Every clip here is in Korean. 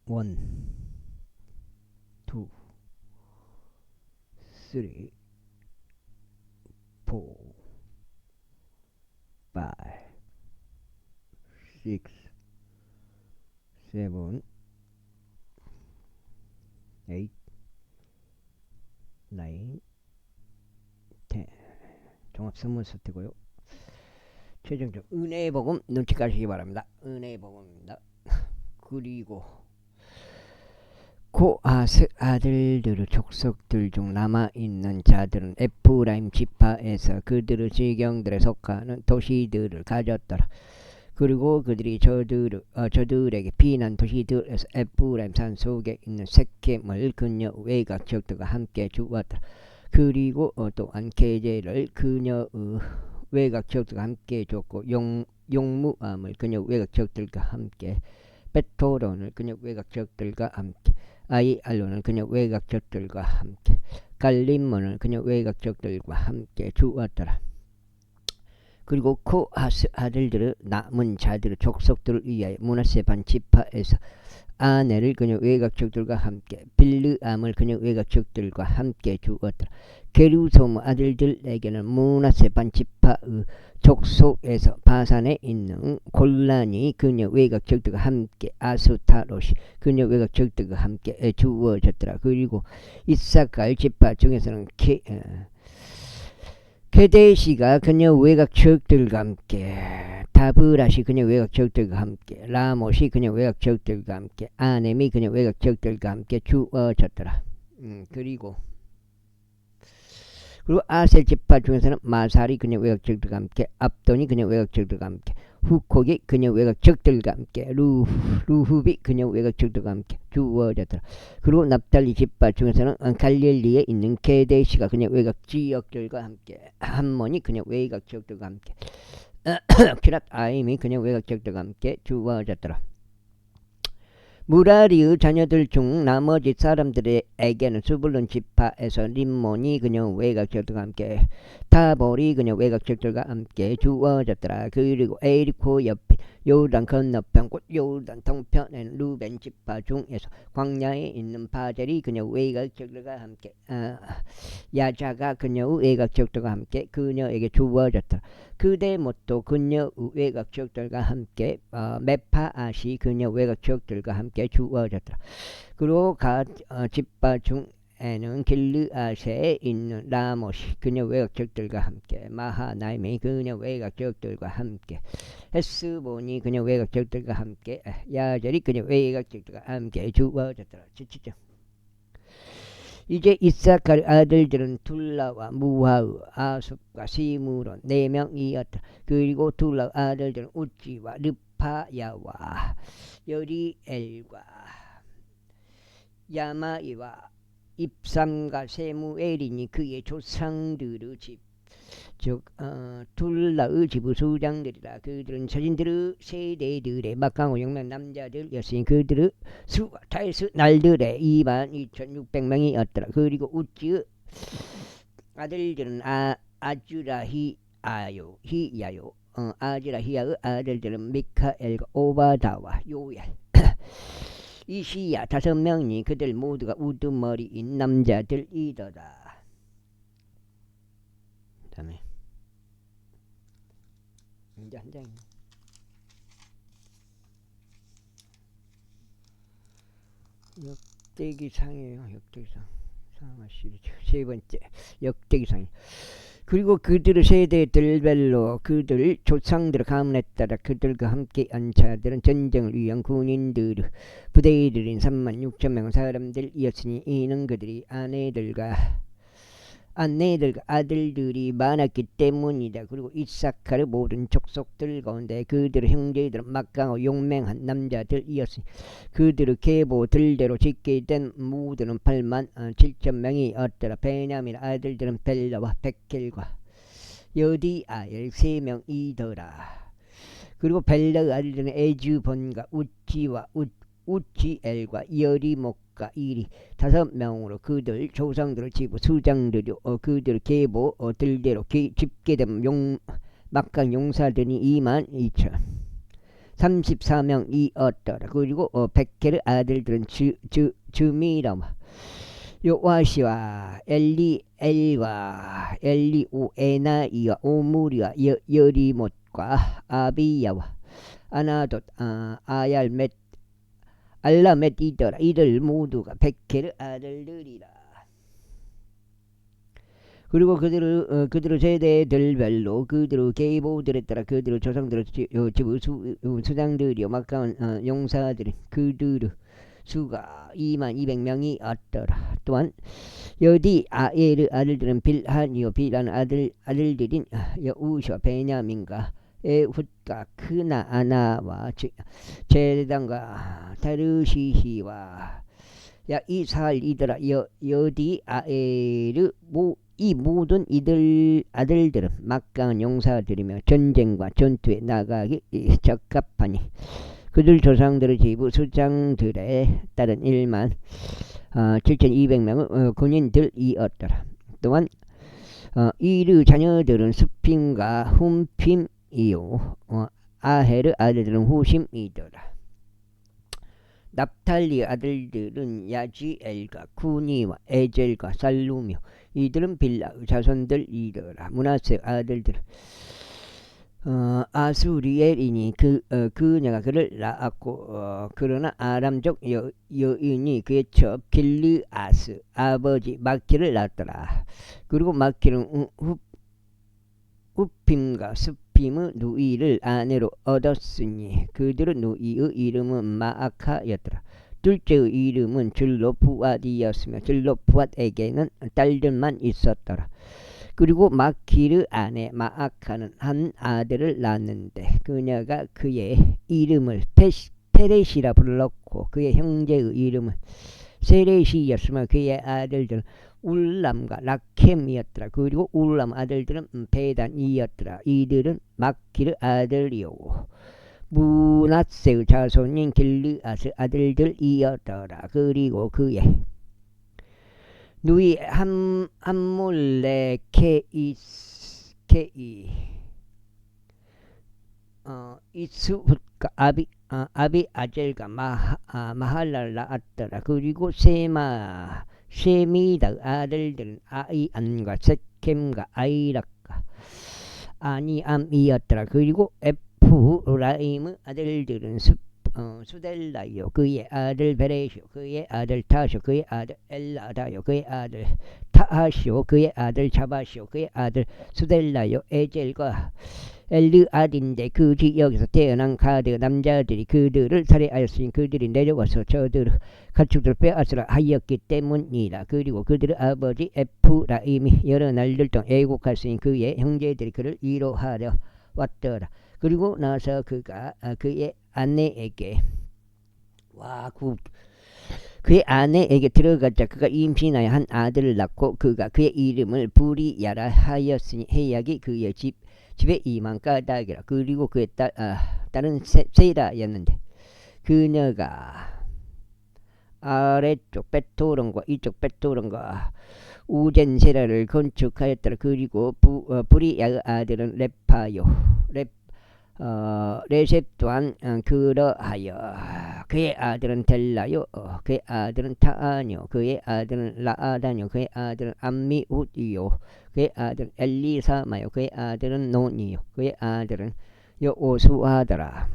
1, 2, 3, 4, 5, 6, 7, 8, 9, 10. 종합선문서태고요. 최종적 은혜의 복음 눈치 까시기 바랍니다. 은혜의 복음입니다. 그리고 고아스 아들들의 족속들 중 남아있는 자들은 에프라임 지파에서 그들의 지경들에 속하는 도시들을 가졌더라. 그리고 그들이 저들에게 피난 도시들에서 에프라임 산 속에 있는 세켐을 그녀 외곽 지역들과 함께 주었더라. 그리고 또한 게제를 그녀의 외곽 지역들과 함께 줬고 용무암을 그녀 외곽 지역들과 함께, 베토론을 그녀 외곽 지역들과 함께, 아이알론을 그녀 외곽 지역들과 함께, 갈림몬을 그녀 외곽 지역들과 함께 주었더라. 그리고 코하스 아들들의 남은 자들의 족속들을 위하여 므낫세 반 지파에서 아내를 그녀 외곽 지역들과 함께, 빌르암을 그녀 외곽 지역들과 함께 주었더라. 게르솜 아들들에게는 므낫세 반 지파의 족속에서 바산에 있는 골란이 그녀 외곽 지역들과 함께, 아스타롯이 그녀 외곽 지역들과 함께 주어졌더라. 그리고 이사갈 지파 중에서는 게데시가 그녀 외곽 지역들과 함께, 다브라시 그녀 외곽 지역들과 함께, 라못이 그녀 외곽 지역들과 함께, 아넴이 그녀 외곽 지역들과 함께 주어졌더라. 그리고 아셀 지파 중에서는 마살이 그녀 외곽 지역들과 함께, 압돈이 그녀 외곽 지역들과 함께, 후콕이 그녀 외곽 지역들과 함께, 루흡이 그녀 외곽 지역들과 함께 주어졌더라. 그리고 납달리 지파 중에서는 갈릴리에 있는 게데시가 그녀 외곽 지역들과 함께, 함몬이 그녀 외곽 지역들과 함께, 키랏 아임이 그녀 외곽 지역들과 함께 주어졌더라. 무라리의 자녀들 중 나머지 사람들에게는 스불론 지파에서 림몬이 그녀 외곽 지역들과 함께, 타볼이 그녀 외곽 지역들과 함께 주어졌더라. 그리고 에리코 옆에 요단 건너편 곧 요단 동편에는 루벤 지파 중에서 광야에 있는 바젤이 그녀 외곽 지역들과 함께, 야자가 그녀 외곽 지역들과 함께 그녀에게 주어졌더라. 그대못도 그녀 외곽 지역들과 함께, 메파앗이 그녀 외곽 지역들과 함께 주어졌더라. 그리고 지파 중에는 길르앗에 있는 라못이 그녀 외곽 지역들과 함께, 마하나임이 그녀 외곽 지역들과 함께, 헤스본이 그녀 외곽 지역들과 함께, 야젤이 그녀 외곽 지역들과 함께 주어졌더라. 이제 이사갈 아들들은 둘라와 무하우, 아sup과 시므론 4명이었다. 그리고 둘라 아들들은 우찌와 르파야와 여리엘과 야마이와 입삼과 세무엘이니 그의 조상들의 집, 즉 둘라의 집의 수장들이라. 그들은 자신들의 세대들의 막강한 용맹 남자들이었으니 그들의 수가 다이스 날들의 22,600명이었더라. 그리고 우찌의 아들들은 아즈라히야요, 아즈라히야의 아들들은 미카엘과 오바다와 요엘, 이시야 5명이 그들 모두가 우두머리인 남자들이더라. 다음에 이제 한 장이네. 역대기상이에요. 역대기상 세 번째 역대기상. 그리고 그들의 세대들별로 그들 조상들의 가문에 따라 그들과 함께 한 자들은 전쟁을 위한 군인들 부대들인 36,000명 사람들이었으니 이는 그들이 아내들과 아들들이 많았기 때문이다. 그리고 이사카르 모든 족속들 가운데 그들의 형제들은 막강하고 용맹한 남자들이었으니 그들의 계보들대로 짓게 된 무들은 87,000명이었더라. 베냐민 아들들은 벨라와 베켈과 여디아엘 3명이더라. 그리고 벨라의 아들들은 에즈본과 우치엘과 여리목과 이리 5명으로 그들 조상들을 집어 수장들이 그들 계보들대로 집계된 막강 용사들이 22,000. 34명이었더라. 그리고 백헬의 아들들은 즈미라와 요아시와 엘리엘과 엘리오에나이와 오므리와 여리못과 아비야와 아나돗 아얄멧 알라멧이더라. 이들 모두가 백헬의 아들들이라. 그리고 그들의 세대들별로 그들의 계보들에 따라 그들의 조상들의 수장들이요 막강한 용사들이 그들의 수가 22,000명이었더라. 또한 여디 아엘의 아들들은 빌한이요 빌한 아들들인 여우시와 베냐민과 에훗과 크나아나와 제단과 다르시히와 야이살이더라. 여디 아엘의 이 모든 이들 아들들은 막강한 용사들이며 전쟁과 전투에 나가기 적합하니 그들 조상들의 지부 수장들에 따른 17,200명의 군인들이었더라. 또한 이르 자녀들은 스핌과 훔핌이요 아헬의 아들들은 후심이더라. 납탈리의 아들들은 야지엘과 구니와 에젤과 살루며 이들은 빌라의 자손들이더라. 므낫세의 아들들은 아수리엘이니 그녀가 그를 낳았고 그러나 아람족 여인이 그의 첩 길르아스 아버지 마키를 낳았더라. 그리고 마키는 후핌과 스핌의 누이를 아내로 얻었으니 그들의 누이의 이름은 마아카였더라. 둘째의 이름은 줄로푸앗이었으며 줄로푸앗에게는 딸들만 있었더라. 그리고 마키르 아내 마아카는 한 아들을 낳았는데 그녀가 그의 이름을 페렛이라 불렀고 그의 형제의 이름은 세렛이었으며 그의 아들들은 울람과 라켐이었더라. 그리고 울람 아들들은 베단이었더라. 이들은 마키르 아들이요 므낫세의 자손인 길르앗의 아들들이었더라. 그리고 그의 누이 함몰레케이 이스훗과 아비아젤과 마할랄 낳았더라. 그리고 셈이다 아들들은 아이안과 세켐과 아이락과 아니암이었더라. 그리고 에프라임의 아들들은 수델라요 그의 아들 베레시오 그의 아들 타시오 그의 아들 엘라다요 그의 아들 타하시오 그의 아들 자바시오 그의 아들 수델라요 에젤과 엘르아딘데 그 지역에서 태어난 가드 남자들이 그들을 살해하였으니 그들이 내려와서 저들의 가축들을 빼앗으라 하였기 때문이라. 그리고 그들의 아버지 에프라임이 여러 날들 동안 애국하였으니 그의 형제들이 그를 위로하려 왔더라. 그리고 나서 그가 그의 아내에게 그의 아내에게 들어가자 그가 임신하여 한 아들을 낳고 그가 그의 이름을 부리야라 하였으니 해약이 그의 집에 2만 까닭이라. 그리고 그의 딸은 세라였는데 그녀가 아래쪽 베토론과 이쪽 베토론과 우젠세라를 건축하였더라. 그리고 부리야의 아들은 레파요 레셉 또한 그러하여 그의 아들은 델라요 그의 아들은 타아뇨 그의 아들은 라아다뇨 그의 아들은 암미웃이요 그의 아들은 엘리사마요 그의 아들은 논이요 그의 아들은 여오수아더라.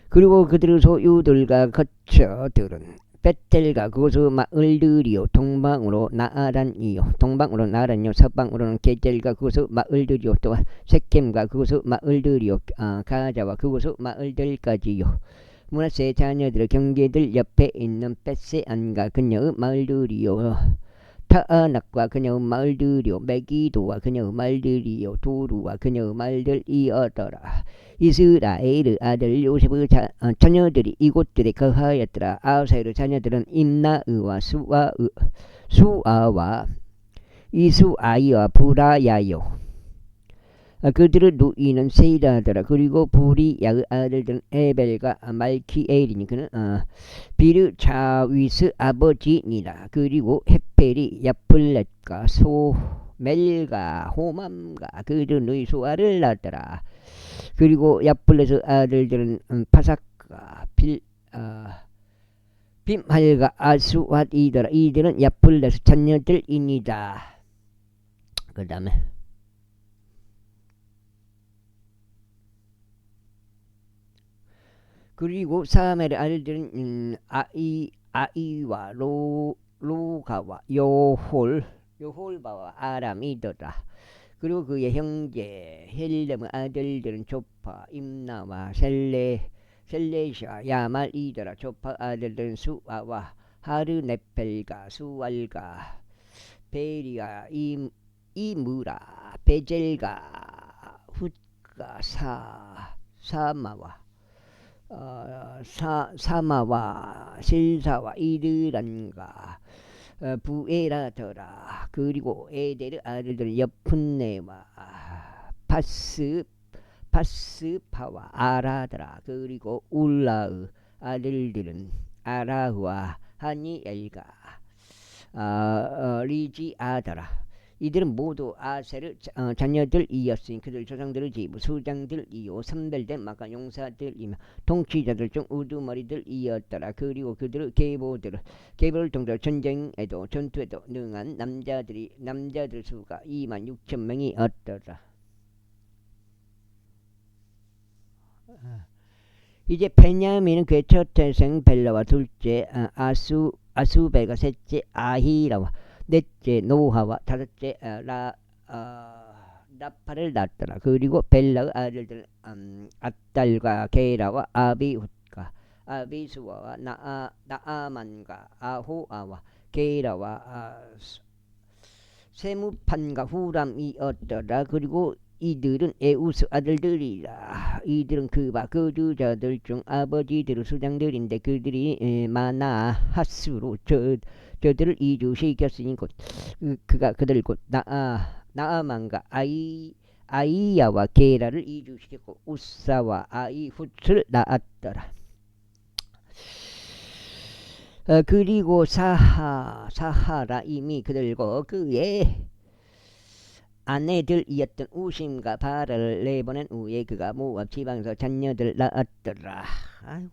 그리고 그들의 소유들과 거처들은 베텔과 그곳의 마을들이요 동방으로 나아란이요 동방으로 나아란요 서방으로는 게젤과 그곳의 마을들이요 또한 세켐과 그곳의 마을들이요 가자와 그곳의 마을들까지요 므낫세의 자녀들의 경계들 옆에 있는 벳세안과 그녀의 마을들이요 타아낙과 그녀의 마을들이요 메기도와 그녀의 마을들이요 도루와 그녀의 마을들이었더라. 이스라엘의 아들 요셉의 자녀들이 이곳들에 거하였더라. 아우사의 자녀들은 임나의와 수아와 이수아이와 부라야요 그들의 누이는 세이라더라. 그리고 부리야의 아들들은 에벨과 말키엘이니 그는 비르자위스 아버지니라. 그리고 헷벨이 야플렛과 멜가 호맘가 그들의 수아를 낳았더라. 그리고 야플레스 아들들은 파삭가 빔할가 아수앗이더라. 이들은 야플레스 자녀들이니다. 그 다음에 그리고 사멜의 아들들은 아이와 로가와 요홀바와 아람이더라. 그리고 그의 형제 헬렘의 아들들은 조파 임나와 셀레샤 야말이더라. 조파 아들들은 수아와 하르네펠가 수알가 베리아 이무라 베젤가 훗가 사마와 실사와 이드란가 부에라더라. 그리고 에데르 아들들은 여푼네와 파스파와 아라더라. 그리고 울라의 아들들은 아라흐와 하니엘과 리지아더라. 이들은 모두 아셀의 자녀들이었으니 그들 조상들의 집 수장들이요 선별된 마가 용사들이며 통치자들 중 우두머리들이었더라. 그리고 그들의 계보를 통해 전쟁에도 전투에도 능한 남자들 수가 26,000명이었더라. 이제 베냐민은 그의 첫 태생 벨라와 둘째 아수베가 셋째 아히라와 넷째 노하와 다섯째 라파를 낳았더라. 그리고 벨라의 아들들은 압달과 게라와 아비훗과 아비수아와 나아만과 아호아와 게라와 세무판과 후람이었더라. 그리고 이들은 에우스 아들들이라. 이들은 그바 거주자들 중 아버지들의 수장들인데 그들이 마나 하스로 저들을 이주시켰으니 곧 그가 그들 곧 나아만과 아이야와 게라를 이주시켰고 우사와 아이훗을 낳았더라. 그리고 사하라 이미 그들과 그의 아내들이었던 우심과 바라를 내보낸 후에 그가 모압 지방에서 자녀들을 낳았더라. 아이고.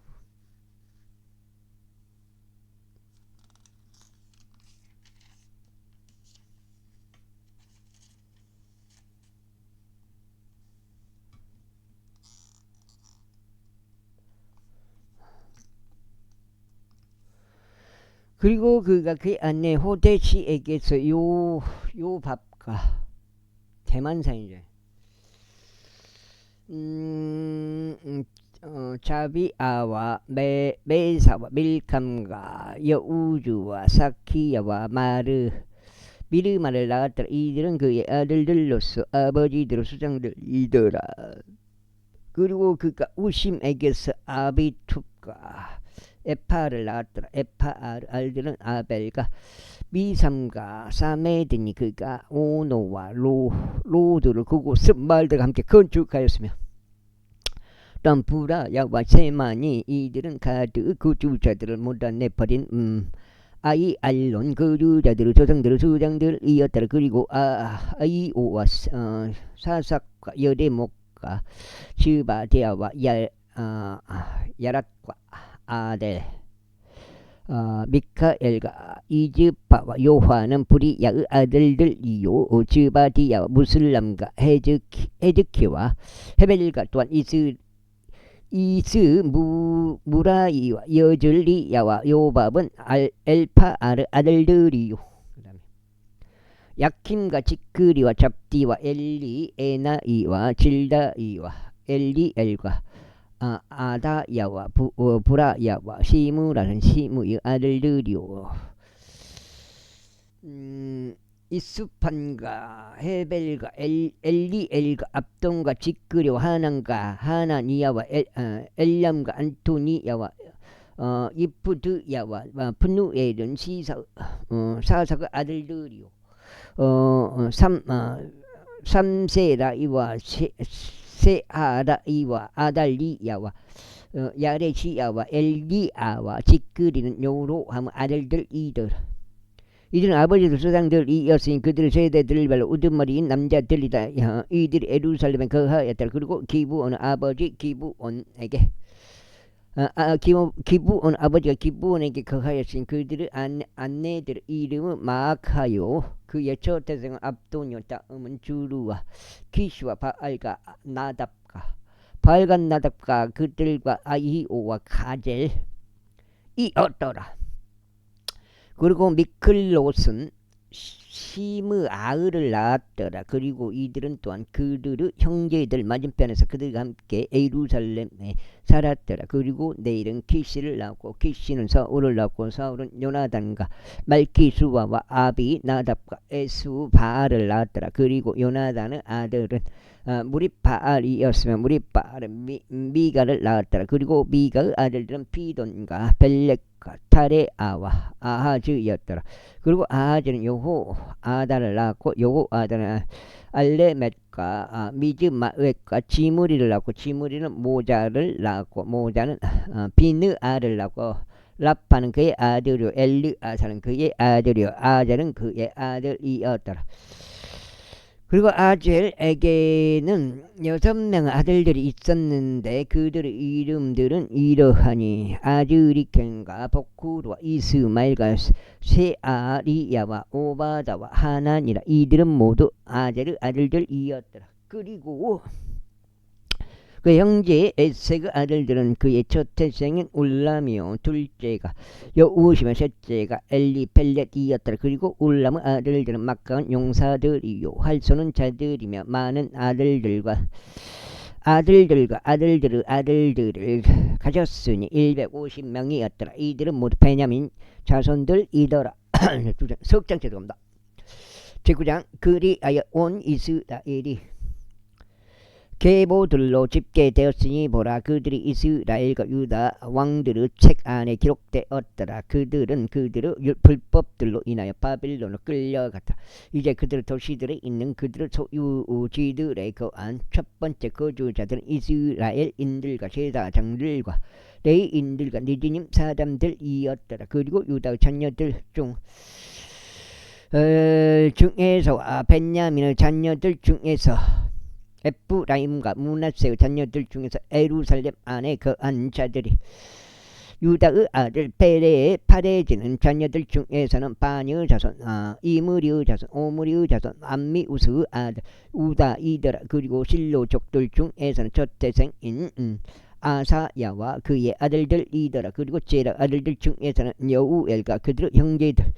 그리고 그가 그의 아내 호데시에게서 요밥과 대만사이제 자비아와 메사와 밀캄과 여우주와 사키야와 미르마를 낳았더라. 이들은 그의 아들들로서 아버지들의 수장들이더라. 그리고 그가 우심에게서 아비투과 에파를 낳았더라. 에파 아들들은 아벨과 미삼과 사메드니 그가 오노와 로드를 그곳 말들과 함께 건축하였으며 또 부라야와 세만이 이들은 가드 거주자들을 몰아내버린 아이알론 거주자들의 조상들의 수장들이었더라. 그리고 아이오와 사삭과 여데목과 즈바데아와 야랏과 아델 미카엘과 이즈파와 요화는 브리야의 아들들이요. 즈바디야와 무슬람과 헤즈키와 헤벨과 또한 무라이와 여즐리야와 요밥은 엘파아르 아들들이요. 야킴과 지크리와 잡디와 에나이와 질다이와 엘리엘과 아다야와 브라야와 시무라는 시무의 아들들이요. 이스판과 헤벨과 엘리엘과 압돈과 지크리와 하나니야와 엘람과 안토니야와 이프드야와 푸누엘은 사사가 아들들이요. 삼세라이와 세하라이와 아달리야와 야레시야와 엘리아와 지크리는 요로함 아들들이더라. 이들은 아버지들 조상들이었으니 그들의 세대들별로 우두머리인 남자들이다. 이들이 예루살렘에 거하였다. 그리고 기브온 아버지 기브온에게 기브온 아버지가 기브온에게 거하였으니 그들의 아내들 이름은 마아카요. 그의 첫태생은 압도뇨, 다음은 주루와 기시와 바알과 나답과 바알과 나답과 그들과 아히오와 가젤이 어떠라. 그리고 미클롯은 시므아을을 낳았더라. 그리고 이들은 또한 그들의 형제들 맞은편에서 그들과 함께 예루살렘에 살았더라. 그리고 내일은 키시를 낳고 키시는 사울을 낳고 사울은 요나단과 말기수아와 아비 나답과 에스바알을 낳았더라. 그리고 요나단의 아들은 무리바알이었으며 무리바알은 미가를 낳았더라. 그리고 미가의 아들들은 비돈과 벨렉과 타레아와 아하즈였더라. 그리고 아하즈는 여호아다를 낳았고 여호아다는 알레멧과 미즈마웻과 지므리를 낳고 지므리는 모자를 낳았고 모자는 비느아를 낳고 라파는 그의 아들이요 엘르아사는 그의 아들이요 아젤은 그의 아들이었더라. 그리고 아젤에게는 6명의 아들들이 있었는데 그들의 이름들은 이러하니 아즈리켄과 복후르와 이스마엘과 세아리야와 오바다와 하난이라. 이들은 모두 아젤의 아들들이었더라. 그리고 그 형제 에색의 아들들은 그의 첫태생인 울람이요 둘째가 여우시며 셋째가 엘리펠렛이었더라. 그리고 울람의 아들들은 막강한 용사들이요 활 쏘는 자들이며 많은 아들들의 아들들을 가졌으니 150명이었더라. 이들은 모두 베냐민 자손들이더라. 석장째 들어갑니다. 제9장 그리하여 온 이스라엘이 계보들로 집계되었으니 보라 그들이 이스라엘과 유다 왕들의 책 안에 기록되었더라. 그들은 그들의 불법들로 인하여 바빌론으로 끌려갔다. 이제 그들의 도시들에 있는 그들의 소유지들에 거한 첫 번째 거주자들은 이스라엘인들과 제사장들과 레위인들과 니디님 사람들이었더라. 그리고 유다의 자녀들 중에서 벤야민의 자녀들 중에서 에프라임과 므낫세의 자녀들 중에서 예루살렘 안에 거한 자들이 유다의 아들 파레즈는 자녀들 중에서는 바니의 자손 이므리의 자손 오므리의 자손 암미우스의 아들 우다이더라. 그리고 실로족들 중에서는 첫태생인 아사야와 그의 아들들이더라. 그리고 제라 아들들 중에서는 여우엘과 그들의 형제들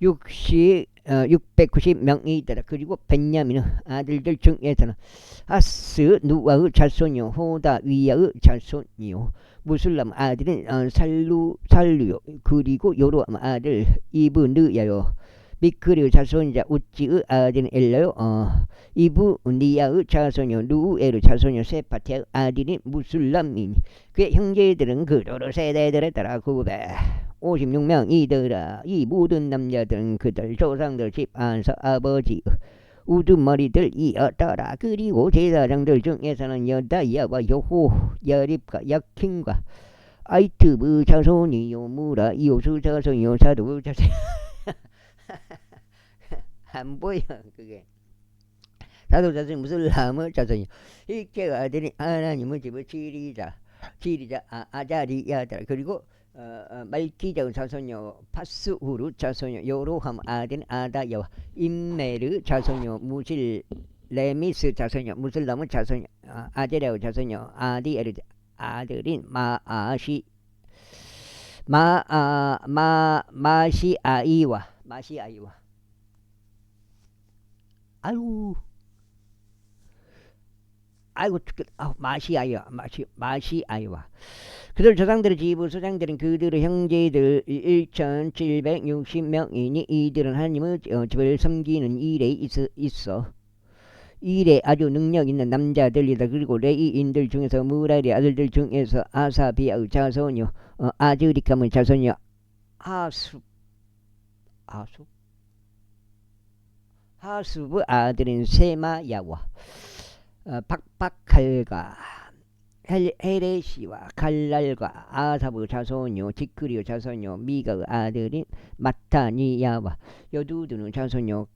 690명이더라. 그리고 벤야민의 아들들 중에서는 아스 누아의 자손이요 호다위야의 자손이요 무술람 아들은 살루요. 그리고 요로암 아들 이브느야요 미크리의 자손이자 우찌의 아들은 엘라요 이브니야의 자손이요 누엘의 자손이요 세파티아의 아들인 무술람이니 그의 형제들은 그러로 세대들에 따라 956명이더라. 이 모든 남자들은 그들 조상들 집 안서 아버지 우두머리들이었더라. 그리고 제사장들 중에서는 여다야와 여립과 야킨과 아이트브 자손이요 무라 이오수 자손이요 사두 자손 안 보여 그게 사두 자손이 무슨 라무 자손이요 이케 아들이 하나님의 집을 지리자 아자리야더라. 그리고 말기자의 자손이요 파스후르 자손이요 요로함 아든 아다야와 임메르 자손이요 무실 레미스 자손이요 무슬람의 자손이요 아제레의 자손이요 아디에르 아들인 마시아이와 아이고 마시아이와 그들 조상들의 지부 소장들은 그들의 형제들 1760명이니 이들은 하나님의 집을 섬기는 일에 있어 일에 아주 능력 있는 남자들이다. 그리고 레이인들 중에서 무라리 아들들 중에서 아사비아의 자손이요 아즈리캄의 자손이요 하수브 아들인 세마야와 박박할과 헤레시와 갈랄과 아사브 자손요 지크리오 자손요 미가의 아들인 마타니야와 여두두는 자손요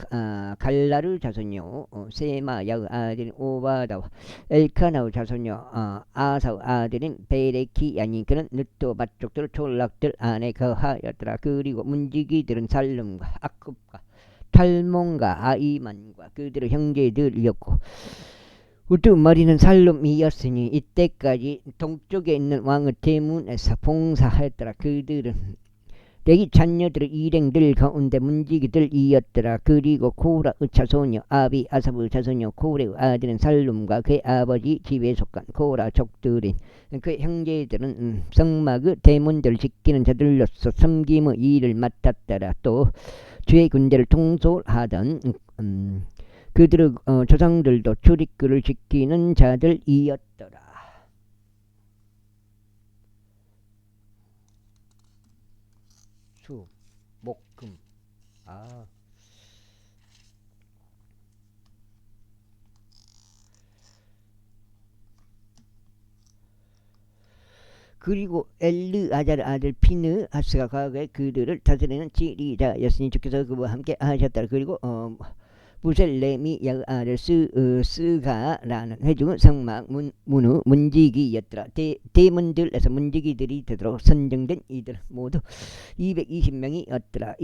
갈라르 자손요 세마야의 아들인 오바다와 엘카나의 자손요 아사의 아들인 베레키야니 그는 느또 맏족들 촌락들 안에 거하였더라. 그리고 문지기들은 살름과 아급과 탈몬과 아이만과 그들의 형제들이었고 우두머리는 살룸이었으니 이때까지 동쪽에 있는 왕의 대문에서 봉사하였더라. 그들은 레위 자녀들의 일행들 가운데 문지기들이었더라. 그리고 코라의 자손이요 아비 아삽의 자손이요 코레의 아들은 살룸과 그의 아버지 집에 속한 코라 족들인 그의 형제들은 성막의 대문들을 지키는 자들로서 섬김의 일을 맡았더라. 또 주의 군대를 통솔하던 그들의 조상들도 출입구를 지키는 자들이었더라. 수, 목, 금. 그리고 엘르아잘 아들 피느하스가 과거에 그들을 다스리는 지리자였으니 주께서 그와 함께 하셨더라. 그리고 무셀레미 야의 아들 스가라는 회중은 성막 문의 문지기였더라. 대문들에서 문지기들이 되도록 선정된 이들 모두 220명이었더라.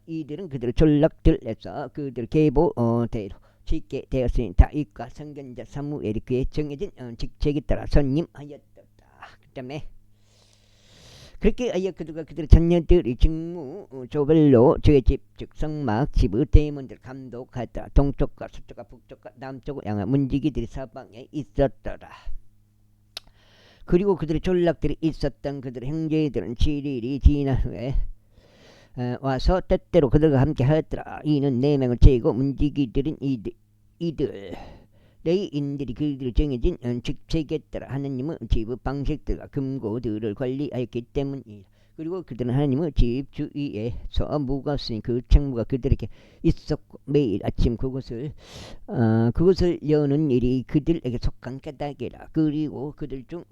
이들은 그들의 졸락들에서 그들 계보대로 짓게 되었으니 다윗과 선견자 사무엘이 그의 정해진 직책에 따라 선임하였더라. 그 다음에 그렇게 하여 그들과 그들의 자녀들이 직무 조별로 저의 집 즉 성막 집의 대문들 감독하였더라. 동쪽과 서쪽과 북쪽과 남쪽을 향한 문지기들이 사방에 있었더라. 그리고 그들의 졸락들이 있었던 그들의 형제들은 7일이 지난 후에 와서 때때로 그들과 함께 하였더라. 이는 4명을 제고 문지기들은 이들 레위인들이 그들을 정해진 직책에 따라 하나님의 집의 방식들과 금고들을 관리하였기 때문이다. 그리고 그들은 하나님의 집 주위에서 묵었으니 그 책무가 그들에게 있었고 매일 아침 그것을 여는 일이 그들에게 속한 까닭이라. 그리고 그들 중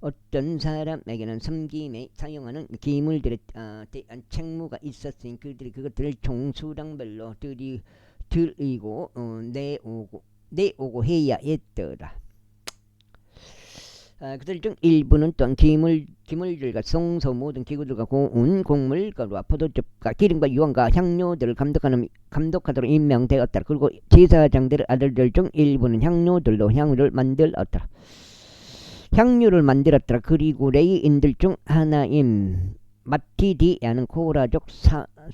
어떤 사람에게는 섬김에 사용하는 기물들에 대한 책무가 있었으니 그들이 그것들을 종수당별로 들이고 내오고 해야 했더라. 그들 중 일부는 또한 기물들과 성소 모든 기구들과 고운 곡물가루와 포도즙과 기름과 유황과 향료들을 감독하도록 임명되었더라. 그리고 제사장들의 아들들 중 일부는 향료들로 향유를 만들었더라. 그리고 레위인들 중 하나인 마티디아는 코라족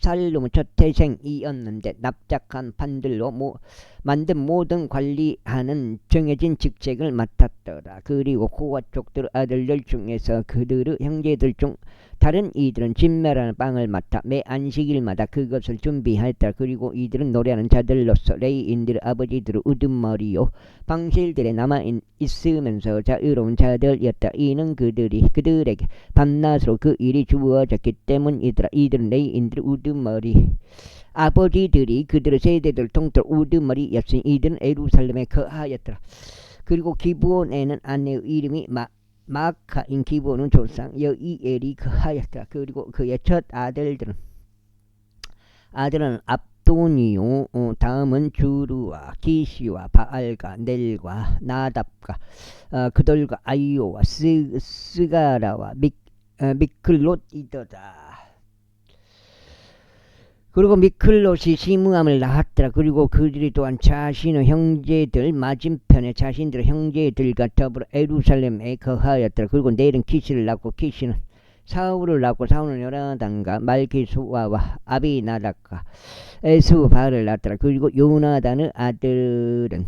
살룸의 첫 태생이었는데 납작한 판들로 만든 모든 관리하는 정해진 직책을 맡았더라. 그리고 코아족들의 아들들 중에서 그들의 형제들 중 다른 이들은 진멸하는 빵을 맡아 매 안식일마다 그것을 준비하였더라. 그리고 이들은 노래하는 자들로서 레위인들의 아버지들의 우두머리요 방실들에 남아있으면서 자유로운 자들이었다. 이는 그들에게 밤낮으로 그 일이 주어졌기 때문이더라. 이들은 레위인들의 우두머리 아버지들이 그들의 세대들 통틀어 우두머리였으니 이들은 예루살렘에 거하였더라. 그리고 기브온에는 아내의 이름이 마카인 기브온은 조상 여이엘이 거하였더라. 그리고 그의 첫 아들은 압도니요 다음은 주루와 기시와 바알과 넬과 나답과 그돌과 아이오와 스가라와 미클롯이더라. 그리고 미클롯이 시므함을 낳았더라. 그리고 그들이 또한 자신의 형제들 맞은편에 자신들의 형제들과 더불어 예루살렘에 거하였더라. 그리고 넬은 키시를 낳고 키시는 사울을 낳고 사울은 요나단과 말기수아와 아비나답과 에스바를 낳았더라. 그리고 요나단의 아들은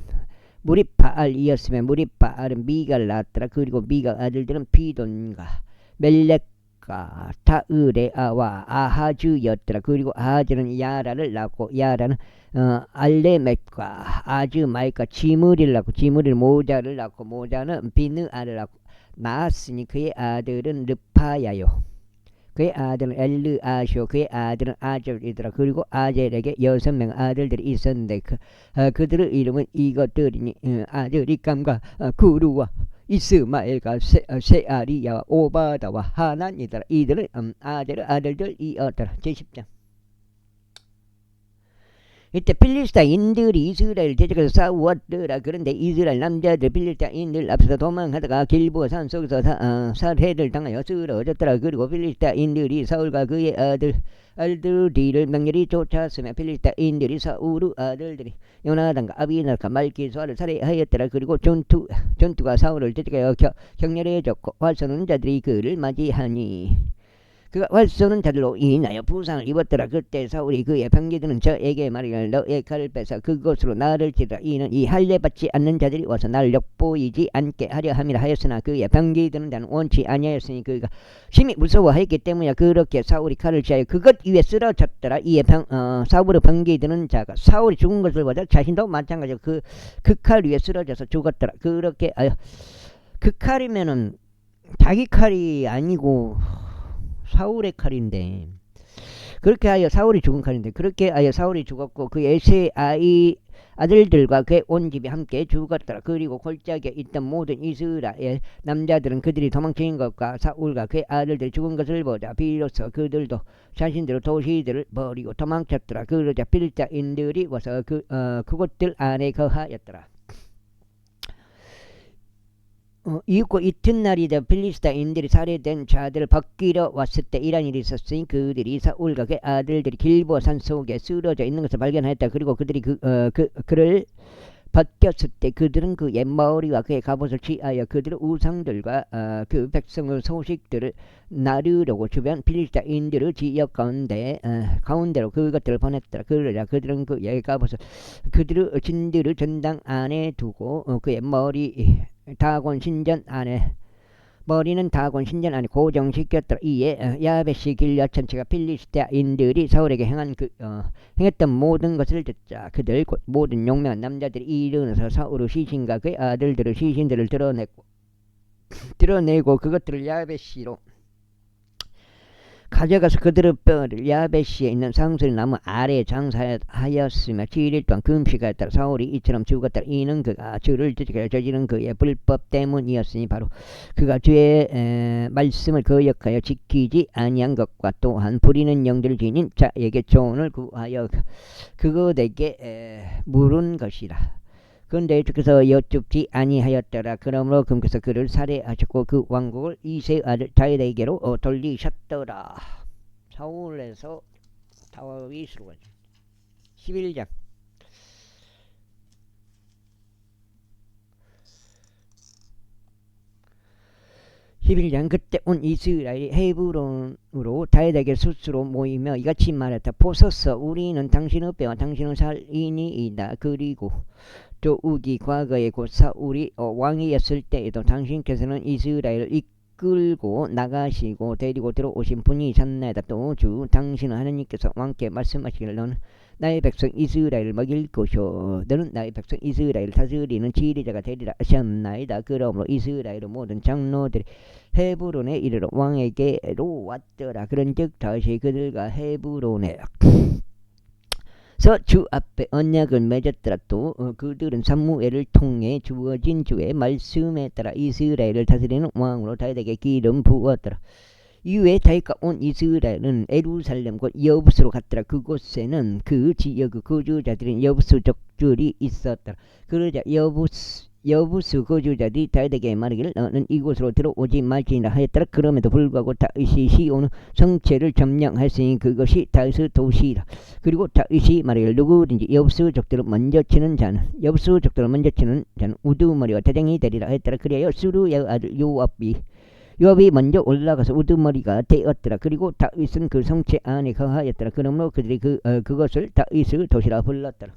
무리바알이었으며 무리바알은 미가를 낳았더라. 그리고 미가 아들들은 비돈과 멜렉 타으레아와 아하즈였더라. 그리고 아하즈는 야라를 낳고 야라는 알레멧과 아즈마이과 지므리를 낳고 지므리는 모자를 낳고 모자는 비느아를 낳고 낳았으니 그의 아들은 르파야요 그의 아들은 엘르아시오 그의 아들은 아젤이더라. 그리고 아젤에게 6명 아들들이 있었는데 그들의 이름은 이것들이니 아드리감과 구루와 이스마엘과 세아리야와 오바다와 하난이더라. 이들은 아들들이었더라. 제10장. 이때 필리스타인들이 이스라엘 대적해서 싸웠더라. 그런데 이스라엘 남자들 필리스타인들 앞서 도망하다가 길보아 산 속에서 살해를 당하여 쓰러졌더라. 그리고 필리스타인들이 사울과 그의 아들들을 맹렬히 쫓았으며 필리스타인들이 사울의 아들들이 요나단과 아비나답과 말기수아를 살해하였더라. 그리고 전투가 사울을 대적하여 격렬해졌고 활쏘는 자들이 그를 맞이하니 그가 활쏘는 자들로 인하여 부상을 입었더라. 그때 사울이 그의 병기들은 저에게 말하기를 너의 칼을 빼서 그곳으로 나를 치라. 이는 이 할례 받지 않는 자들이 와서 나를 엿보이지 않게 하려 함이라 하였으나 그의 병기들은 나는 원치 아니하였으니 그가 심히 무서워했기 때문이야. 그렇게 사울이 칼을 취하여 그것 위에 쓰러졌더라. 이에 사울의 병기들은 자가 사울이 죽은 것을 보자 자신도 마찬가지로 그 칼 위에 쓰러져서 죽었더라. 그렇게 그 칼이면은 자기 칼이 아니고 사울의 칼인데 그렇게 하여 사울이 죽은 칼인데 그렇게 하여 사울이 죽었고 그의 세 아들들과 그의 온 집이 함께 죽었더라. 그리고 골짜기에 있던 모든 이스라엘 남자들은 그들이 도망친 것과 사울과 그의 아들들이 죽은 것을 보자 비로소 그들도 자신들의 도시들을 버리고 도망쳤더라. 그러자 필리스타인들이 와서 그곳들 안에 거하였더라. 이윽고 이튿날이다. 필리스타인들이 살해된 자들을 벗기러 왔을 때 이란 일이 있었으니 그들이 사울과 그의 아들들이 길보아 산 속에 쓰러져 있는 것을 발견하였다. 그리고 그들이 그를 벗겼을 때 그들은 그의 머리와 그의 갑옷을 취하여 그들의 우상들과 그 백성의 소식들을 나르려고 주변 필리스타인들의 지역 가운데로 그것들을 보냈더라. 그러자 그들은 그의 갑옷을 그들의 진들의 전당 안에 두고 그의 머리는 다곤 신전 안에 고정시켰더라. 이에 야베시 길앗 전체가 필리스타인들이 사울에게 행했던 모든 것을 듣자 그들 곧 모든 용맹한 남자들이 일어나서 사울의 시신과 그의 아들들의 시신들을 드러내고 그것들을 야베시로 가져가서 그들의 뼈를 야베시에 있는 상수리 나무 아래에 장사하였으며 7일 동안 금식하였더라. 사울이 이처럼 죽었더라. 이는 그가 주를 저지른 그의 불법 때문이었으니 바로 그가 주의 말씀을 거역하여 지키지 아니한 것과 또한 부리는 영들을 지닌 자에게 조언을 구하여 그것에게 물은 것이라. 그런데 주께서 여쭙지 아니하였더라. 그러므로 금께서 그를 살해하셨고 그 왕국을 이새의 아들 다윗에게로 돌리셨더라. 사울에서 다윗으로 가죠. 11장. 그때 온 이스라엘이 헤브론으로 다윗에게 스스로 모이며 이같이 말했다. 보소서, 우리는 당신의 뼈와 당신의 살인이이다. 그리고 또 우기 과거에 곧 사울이 왕이었을 때에도 당신께서는 이스라엘을 이끌고 나가시고 데리고 들어오신 분이셨나이다. 또 주 당신은 하나님께서 왕께 말씀하시기를 너는 나의 백성 이스라엘을 먹일 것이요 너는 나의 백성 이스라엘을 다스리는 지리자가 되리라 하셨나이다. 그러므로 이스라엘의 모든 장로들이 헤브론에 이르러 왕에게로 왔더라. 그런즉 다시 그들과 헤브론에 주 앞에 언약을 맺었더라. 또 그들은 사무엘을 통해 주어진 주의 말씀에 따라 이스라엘을 다스리는 왕으로 다윗에게 기름 부었더라. 이후에 다윗과 온 이스라엘은 예루살렘 곧 여부스로 갔더라. 그곳에는 그 지역의 거주자들인 여부스족들이 있었더라. 그러자 여부스 거주자들이 다윗에게 말하기를 너는 이곳으로 들어오지 말지니라 하였더라. 그럼에도 불구하고 다윗이 시온의 성체를 점령하였으니 그것이 다윗의 도시이라. 그리고 다윗이 말하기를 누구든지 여부스족들을 먼저 치는 자는 우두머리와 대장이 되리라 하였더라. 그리하여 수르의 아들 요압이 먼저 올라가서 우두머리가 되었더라. 그리고 다윗은 그 성체 안에 거하였더라. 그러므로 그들이 그것을 다윗의 도시라 불렀더라.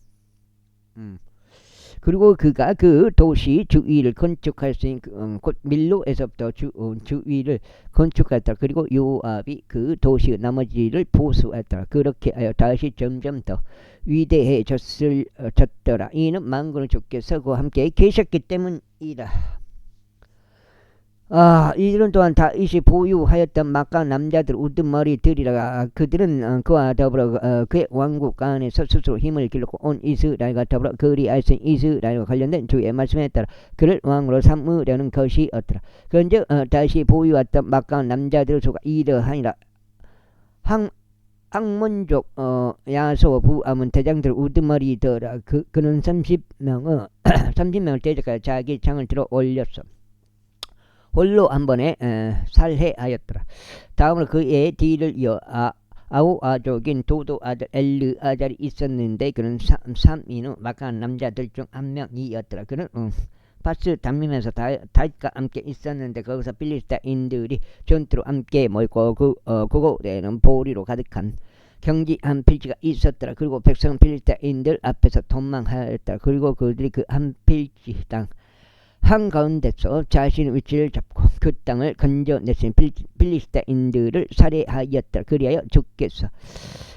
그리고 그가 그 도시 주위를 건축하였으니 곧 밀로에서부터 주위를 건축하였더라. 그리고 요압이 그 도시의 나머지를 보수하였더라. 그렇게 하여 다시 점점 더 위대해졌더라. 이는 만군의 주께서 그와 함께 계셨기 때문이다. 이런 또한 다윗이 보유하였던 막강 남자들 우두머리들이라 그들은 그와 더불어 그의 왕국 안에서 스스로 힘을 길렀고 온 이스라엘과 더불어 그리하였으니 이스라엘과 관련된 주의 말씀에 따라 그를 왕으로 삼으려는 것이었더라. 그런즉 다윗이 보유했던 막강 남자들 수가 이러하니라. 학문족 야소 부암은 대장들 우두머리더라. 그는 30명을 30명을 대적하여 자기 창을 들어 올렸어. 홀로 한 번에 살해하였더라. 다음으로 그의 뒤를 이어 아우아족인 도도 아들 엘르아잘이 있었는데 그는 3인의 막강한 남자들 중 한 명이었더라. 그는 파스 담임에서 다윗과 함께 있었는데 거기서 필리스타인들이 전투로 함께 모였고 그곳에는 보리로 가득한 경지한 필지가 있었더라. 그리고 백성은 필리스타인들 앞에서 도망하였더라. 그리고 그들이 그 한 필지 땅 한가운데서 자신의 위치를 잡고 그 땅을 건져냈으니 필리스타인들을 살해하였더라. 그리하여 주께서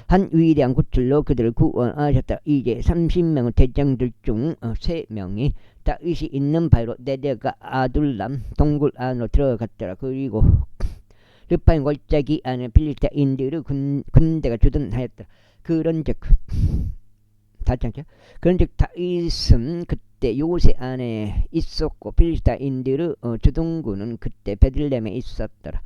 한 위대한 구출로 그들을 구원하셨다. 이제 30명의 대장들 중 3명이 다윗이 있는 바위로 내려가 아둘람 동굴 안으로 들어갔더라. 그리고 르파인 골짜기 안에 필리스타인들의 군대가 주둔하였더라. 그런즉 다윗은 그때 요새 안에 있었고 필리스타인들의 주둔군은 그때 베들레헴에 있었더라.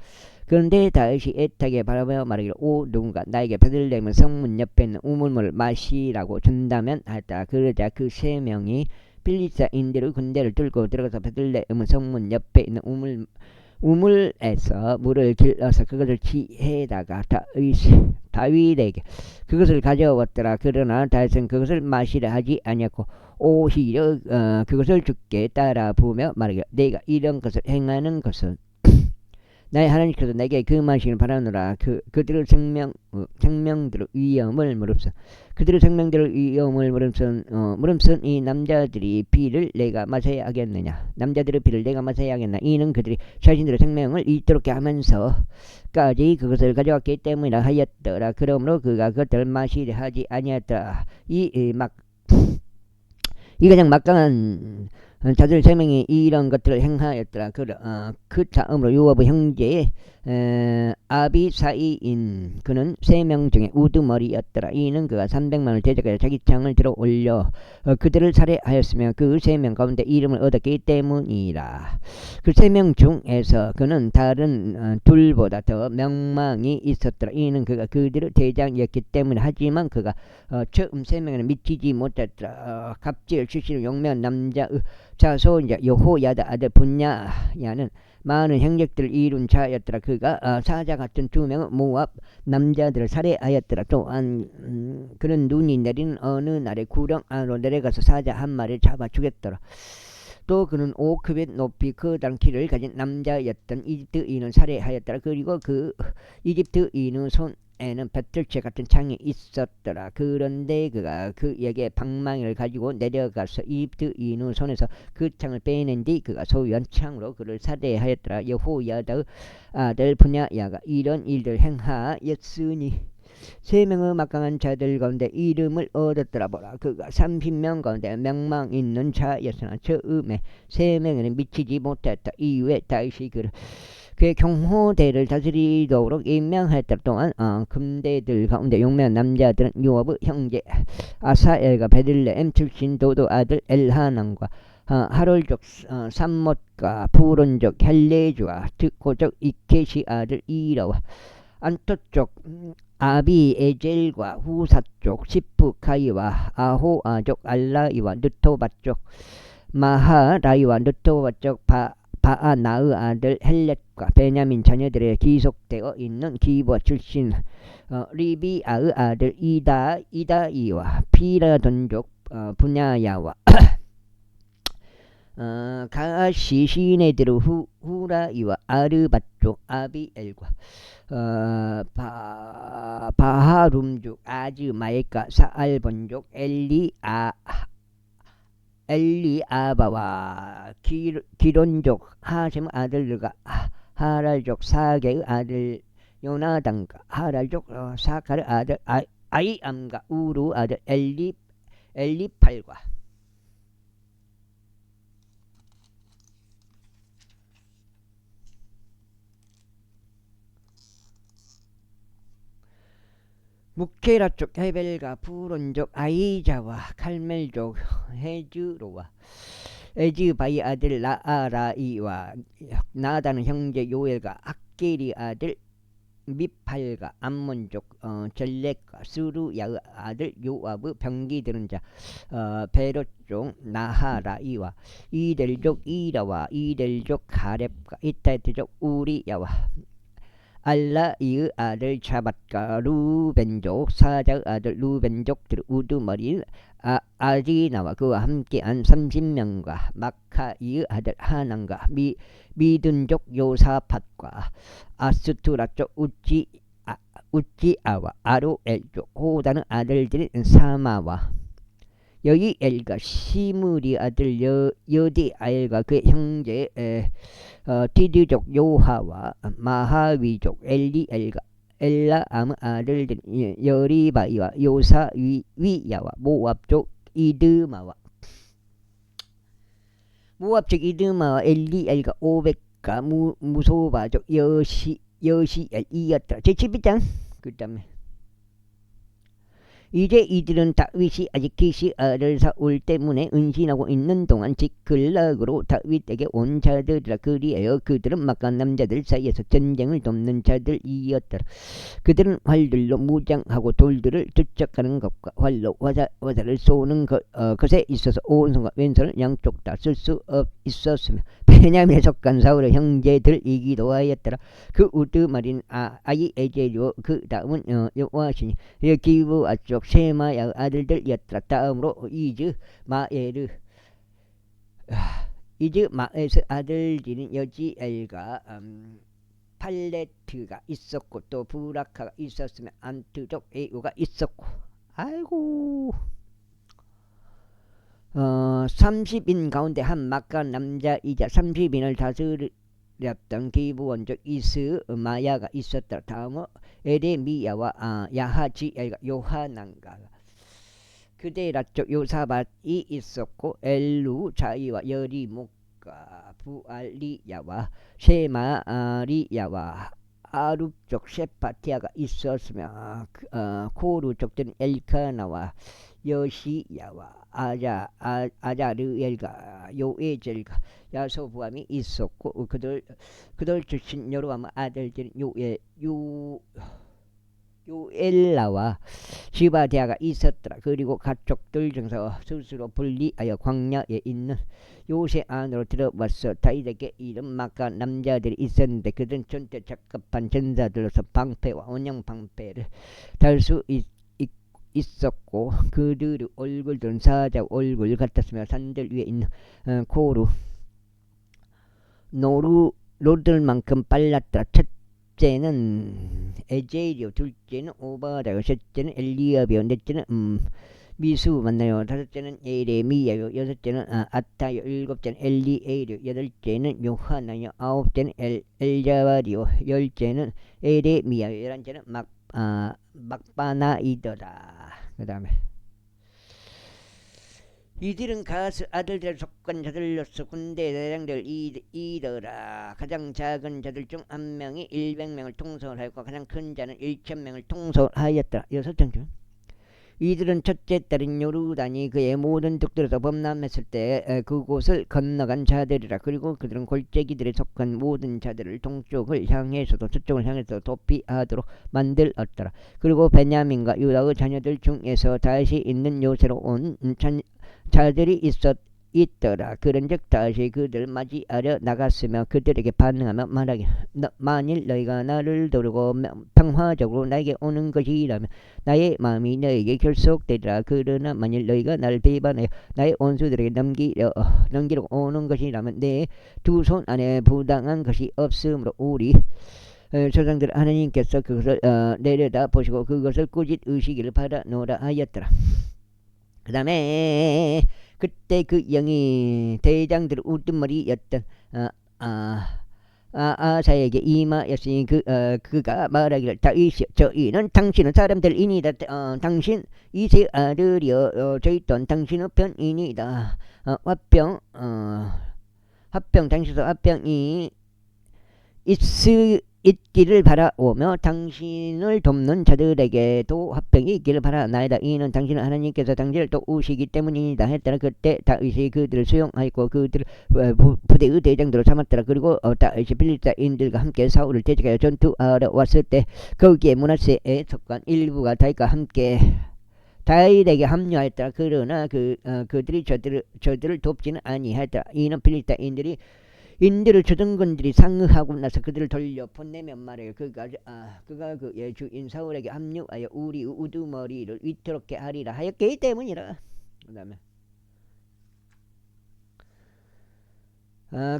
그런데 다윗이 애타게 바라보며 말하기를 오 누군가 나에게 베들레헴 성문 옆에 있는 우물물을 마시라고 준다면 하였다. 그러자 그 3명이 필리스타인들의 군대를 뚫고 들어가서 베들레헴 성문 옆에 있는 우물에서 물을 길러서 그것을 취해다가 다윗에게 그것을 가져왔더라. 그러나 다윗은 그것을 마시려 하지 아니었고 오히려 그것을 주께 따라 부으며 말하기를 내가 이런 것을 행하는 것은 나의 하나님께서 내게 그 마시기를 바라노라. 그들의 생명들의 위험을 무릅쓰 그들의 생명들의 위험을 무릅쓴 이 남자들이 피를 내가 마셔야 하겠느냐. 남자들의 피를 내가 마셔야 하겠나. 이는 그들이 자신들의 생명을 잃도록 하면서까지 그것을 가져왔기 때문이라 하였더라. 그러므로 그가 그것을 마시려 하지 아니하였더라. 이 가장 막강한 자들 3명이 이런 것들을 행하였더라. 그 다음으로 요압의 형제 아비사이인 그는 3명 중에 우두머리였더라. 이는 그가 300만을 대적하여 자기 창을 들어 올려 그들을 살해하였으며 그 3명 가운데 이름을 얻었기 때문이라. 그 3명 중에서 그는 다른 둘보다 더 명망이 있었더라. 이는 그가 그들의 대장이었기 때문에. 하지만 그가 처음 3명에는 미치지 못했더라. 갑질 출신의 용맹한 남자 자손이자 여호야다 아들 분야야는 많은 행적들을 이룬 자였더라. 그가 사자 같은 2명의 모압 남자들을 살해하였더라. 또한 그는 눈이 내리는 어느 날에 구렁 안으로 내려가서 사자 한 마리를 잡아 죽였더라. 또 그는 5큐빗 높이 커다란 키를 가진 남자였던 이집트인을 살해하였더라. 그리고 그 이집트인의 손에는 배틀채 같은 창이 있었더라. 그런데 그가 그에게 방망이를 가지고 내려가서 이집트인의 손에서 그 창을 빼낸 뒤 그가 소유한 창으로 그를 살해하였더라. 여호야다의 아들 분야야가 이런 일을 행하였으니 3명의 막강한 자들 가운데 이름을 얻었더라. 보라 그가 30명 가운데 명망 있는 자였으나 처음에 3명에는 미치지 못했다. 이후에 다윗이 그의 경호대를 다스리도록 임명했다. 또한 금대들 가운데 용맹한 남자들은 요압의 형제 아사엘과 베들레헴 출신 도도 아들 엘하난과 하롤족 삼못과 부론족 헬레주와 특고족 이케시 아들 이라와 안토족 아비에젤과 후사족 시프카이와 아호아족 알라이와 느토바족 마하라이와 느토바족 바아나의 아들 헬렛과 베냐민 자녀들에 기속되어 있는 기브아 출신 리비아의 아들 이다이와 피라돈족 분야야와 가시시네들 후라이와 아르바족 아비엘과 바하룸족 아즈마에카 사알본족 엘리아바와 기론족 하셈 아들과 하랄족 사게의 아들 요나단과 하랄족 사카의 아들 아이암과 우루 아들 엘리팔과 묵케라족 헤벨과 부론족 아이자와 칼멜족 헤즈로와 에즈바이 아들 라아라이와 나다는 형제 요엘과 악게리 아들 미팔과 암몬족 젤렉과 스루야의 아들 요압의 병기 들은 자 베롯족 나하라이와 이델족 이라와 이델족 가렙과 이타이트족 우리야와 알라이의 아들 자밧과 루벤족 사자의 아들 루벤족들 우두머리 아리나와 그와 함께한 30명과 마카이의 아들 하난과 미든족 요사팟과 아스투라족 우찌아와 아로엘족 호다는 아들들인 사마와 여이엘과 시므리 아들 여디아엘과 그의 형제 티드족 요하와 마하위족 엘리엘과 엘라암 아들들 여리바이와 요사위야와 모압족 이드마와 엘리엘과 오백과 무소바족 여시엘 이었더라. 제12장. 그 다음에 이제 이들은 다윗이 아직 기시 아들 사울 때문에 은신하고 있는 동안 직근락으로 다윗에게 온 자들이라. 그리하여 그들은 막간 남자들 사이에서 전쟁을 돕는 자들이었더라. 그들은 활들로 무장하고 돌들을 투척하는 것과 활로 화살을 쏘는 것에 있어서 오른손과 왼손을 양쪽 다 쓸 수 있었으며 베냐민에 속한 사울의 형제들이기도 하였더라. 그 우두머리는 아이에제리오 그 다음은 요아시니 기브아 쪽 세마야 아들들이었더라. 다음으로 이즈마에스 아들들인 여지엘과 팔레트가 있었고 또 부라카가 있었으며 안트족 에우가 있었고 아이고 30인 가운데 한 막간 남자이자 30인을 다스렸던 기브원족 이스마야가 있었더라. 다음은 에레미야와 야하지엘과 요하난가 그데라 쪽 요사밧이 있었고 엘루 자이와 여리목과 부알리야와 쉐마리야와 아룹족 셰파티아가 있었으며 코루 족들은 엘카나와 여시야와 아자르엘과 요에젤과 야소부함이 있었고 그들 출신 여로함 아들들은 요엘라와 시바디아가 있었더라. 그리고 가족들 중에서 스스로 분리하여 광야에 있는 요새 안으로 들어왔어. 다윗에게 이름 막간 남자들이 있었는데 그들은 전체 적합한 전사들로서 방패와 원형 방패를 달 수 있었고 그들의 얼굴들은 사자 얼굴 같았으며 산들 위에 있는 고루 노루들만큼 빨랐더라. 첫째는 에제리오, 둘째는 오바다요, 셋째는 엘리압이요, 넷째는 미수 맞나요? 다섯째는 예레미야요, 여섯째는 아타요, 일곱째는 엘리에리요, 여덟째는 요하나요, 아홉째는 엘자바리요, 열째는 에레미야요, 열한째는 막바나이더라. 그 다음에 이들은 가스 아들들의 속한 자들로서 군대 대장들 이더라. 가장 작은 자들 중 한 명이 100명을 통솔하였고 가장 큰 자는 1000명을 통솔하였더라. 여섯째 중 이들은 첫째 딸인 요르단이 그의 모든 족들에서 범람했을 때 그곳을 건너간 자들이라. 그리고 그들은 골짜기들에 속한 모든 자들을 동쪽을 향해서도 서쪽을 향해서도 도피하도록 만들었더라. 그리고 베냐민과 유다의 자녀들 중에서 다시 있는 요새로 온 자들이 있더라. 그런즉 다시 그들 맞이하려 나갔으며 그들에게 반응하며 말하기 만일 너희가 나를 도르고 평화적으로 나에게 오는 것이라면 나의 마음이 너에게 결속되리라. 그러나 만일 너희가 나를 배반하여 나의 원수들에게 넘기려고 오는 것이라면 내 두 손 안에 부당한 것이 없으므로 우리 조상들 하나님께서 그것을 내려다 보시고 그것을 꾸짖 의시기를 바라노라 하였더라. 그 다음에 그때 그 영이 대장들 우두머리였던 아사에게 임하였으니 그가 말하기를 다윗이여 저희는 당신은 사람들이니이다. 당신 이세 아들이여 저희 또한 당신의 편이니이다. 화병 당신도 화병이 있기를 바라오며 당신을 돕는 자들에게도 화평이 있기를 바라나이다. 이는 당신은 하나님께서 당신을 도우시기 때문이다 했더라. 그때 다윗이 그들을 수용하였고 그들을 부대의 대장들로 삼았더라. 그리고 다윗이 필리스타인들과 함께 사울을 대적하여 전투하러 왔을 때 거기에 므낫세의 속한 일부가 다윗과 함께 다윗에게 합류하였더라. 그러나 그들이 저들을 돕지는 아니하였더라. 이는 필리스타인들을 주둔군들이 상응하고 나서 그들을 돌려 보내면 말이에요. 그가 그의 주인 사울에게 합류하여 우리 우두머리를 위태롭게 하리라 하였기 때문이라. 그 다음에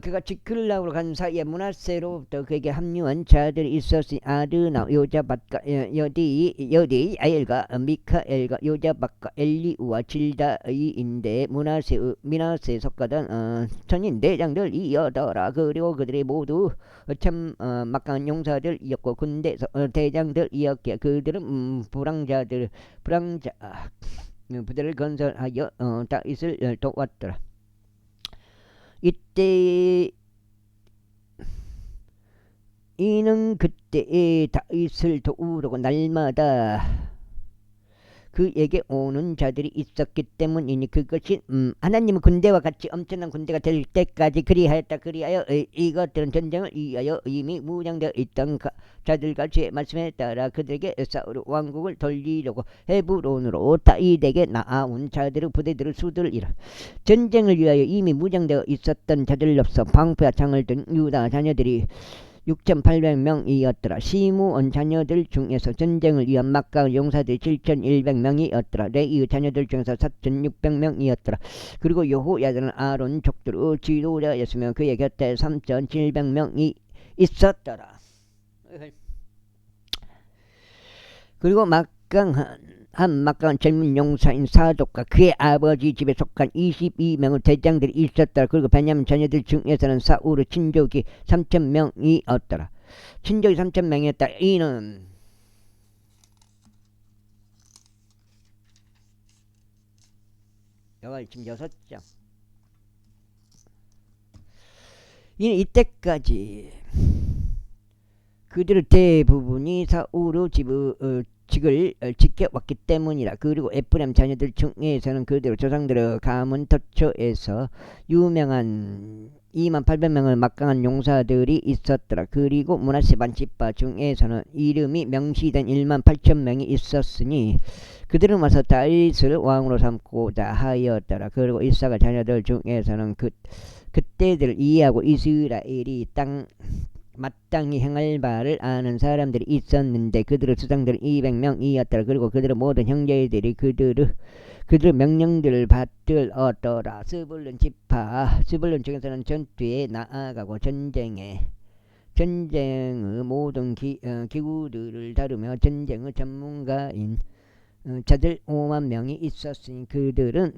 그가 지클락으로 간 사이에 므낫세로부터 그에게 합류한 자들이 있었으니 아드나 요자밭과 여디 아엘과 미카엘과 요자밭과 엘리우와 질다이인데 므낫세에 속하던 천인 대장들이었더라. 그리고 그들이 모두 참 막강한 용사들이었고 군대 대장들이었기에 그들은 부대를 건설하여 다윗을 도왔더라. 이때 이는 그때 다윗을 도우려고 날마다 그에게 오는 자들이 있었기 때문이니 그것이 하나님은 군대와 같이 엄청난 군대가 될 때까지 그리하였다. 그리하여 이것들은 전쟁을 위하여 이미 무장되어 있던 자들과 주의 말씀에 따라 그들에게 사울 왕국을 돌리려고 헤브론으로 다윗에게 나아온 자들의 부대들을 수들이라. 전쟁을 위하여 이미 무장되어 있었던 자들로서 방패와 창을 든 유다 자녀들이 6,800명이었더라. 시므온 자녀들 중에서 전쟁을 위한 막강한 용사들이 7,100명이었더라. 레이의 자녀들 중에서 4,600명이었더라. 그리고 여호야다는 아론 족들의 지도자였으며 그의 곁에 3,700명이 있었더라. 그리고 막강한 젊은 용사인 사독과 그의 아버지 집에 속한 22명의 대장들이 있었더라. 그리고 베냐민 자녀들 중에서는 사울의 친족이 3,000명이었더라. 친족이 3,000명이었다. 이는 여기 지금 6장. 이는 이때까지 그들의 대부분이 사울의 직을 지켜왔기 때문이라. 그리고 에프라임 자녀들 중에서는 그대로 조상들의 가문 터처에서 유명한 28,000명의 막강한 용사들이 있었더라. 그리고 므낫세 반지파 중에서는 이름이 명시된 18,000명이 있었으니 그들은 와서 다윗을 왕으로 삼고자 하였더라. 그리고 이사가 자녀들 중에서는 그때들 이해하고 이스라엘이 마땅히 행할 바를 아는 사람들이 있었는데 그들의 수장들은 200명이었더라. 그리고 그들의 모든 형제들이 그들의 명령들을 받들었더라. 스불론 중에서는 전투에 나아가고 전쟁의 모든 기구들을 다루며 전쟁의 전문가인 자들 5만 명이 있었으니 그들은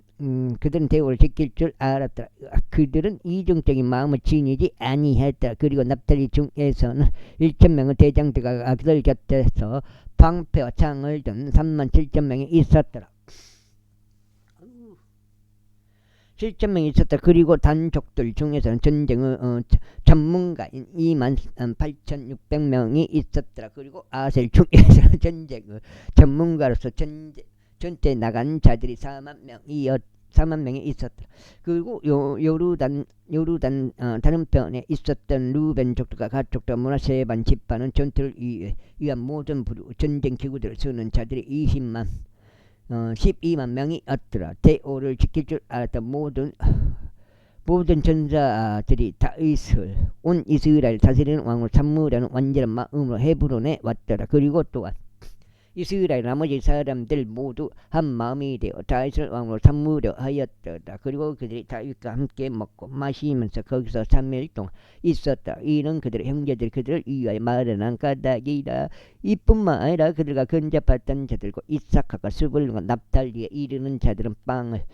대우를 지킬 줄 알았더라. 그들은 이중적인 마음을 지니지 아니했더라. 그리고 납달리 중에서는 1,000명의 대장들과 그들 곁에서 방패와 창을 든 37,000명이 있었더라. 7,000명이 있었다. 그리고 단족들 중에서는 전쟁의 전문가인 28,600명이 있었더라. 그리고 아셀 중에서는 전쟁의 전문가로서 전투에 나간 자들이 4만 명이 있었더라. 그리고 요르단 다른 편에 있었던 루벤 족들과 가족과 므낫세 반지파는 전투를 위한 모든 전쟁 기구들을 쓰는 자들이 12만 명이었더라. 대오를 지킬 줄 알았던 모든 전사들이 다윗을 온 이스라엘 다스리는 왕으로 삼으려는 완전한 마음으로 헤브론에 왔더라. 그리고 또한 이스라엘 나머지 사람들 모두 한 마음이 되어 다윗을 왕으로 삼으려 하였더라. 그리고 그들이 다윗과 함께 먹고 마시면서 거기서 3일 동안 있었다. 이는 그들의 형제들이 그들을 위하여 마련한 까닭이라. 이뿐만 아니라 그들과 근접했던 자들과 이삭과 스불론과 납달리에 이르는 자들은 빵을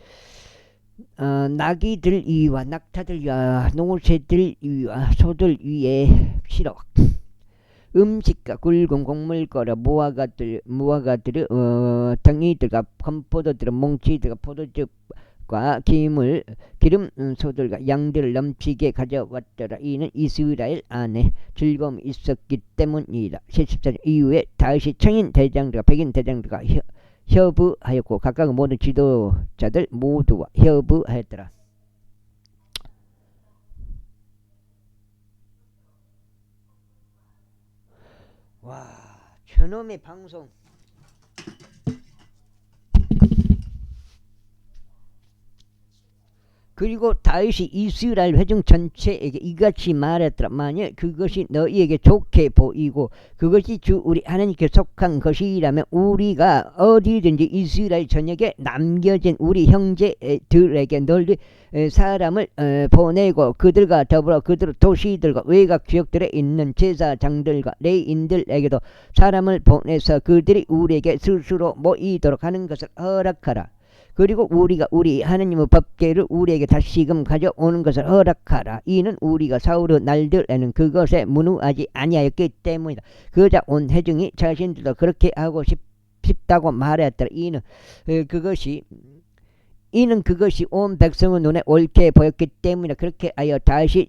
나귀들 위와 낙타들 위와 노새들 위와 소들 위에 실어 음식과 굵은 곡물거라 무화과들의 덩이들과 건포도들의 뭉치들과 포도즙 젖과 기름 소들과 양들을 넘치게 가져왔더라. 이는 이스라엘 안에 즐거움이 있었기 때문이다. 74년 이후에 다윗이 청인 대장들과 백인 대장들과 협의하였고 각각 모든 지도자들 모두와 협의하였더라. 와, 저놈의 방송. 그리고 다윗이 이스라엘 회중 전체에게 이같이 말했더라. 만일 그것이 너희에게 좋게 보이고 그것이 주 우리 하나님께 속한 것이라면 우리가 어디든지 이스라엘 전역에 남겨진 우리 형제들에게 널리 사람을 보내고 그들과 더불어 그들 도시들과 외곽 지역들에 있는 제사장들과 레위인들에게도 사람을 보내서 그들이 우리에게 스스로 모이도록 하는 것을 허락하라. 그리고 우리가 우리 하느님의 법궤를 우리에게 다시금 가져오는 것을 허락하라. 이는 우리가 사울의 날들에는 그것에 문의하지 아니하였기 때문이다. 그러자 온 회중이 자신들도 그렇게 하고 싶다고 말했더라. 이는 그것이 온 백성의 눈에 옳게 보였기 때문이다. 그렇게 하여 다시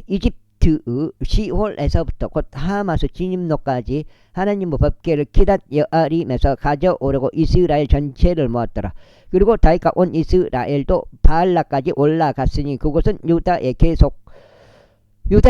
이집트 시홀에서부터 곧 하마스 진입로까지 하나님의 법궤를 키랏 여아림에서 가져오려고 이스라엘 전체를 모았더라. 그리고 다윗과 온 이스라엘도 바알라까지 올라갔으니 그곳은 유다에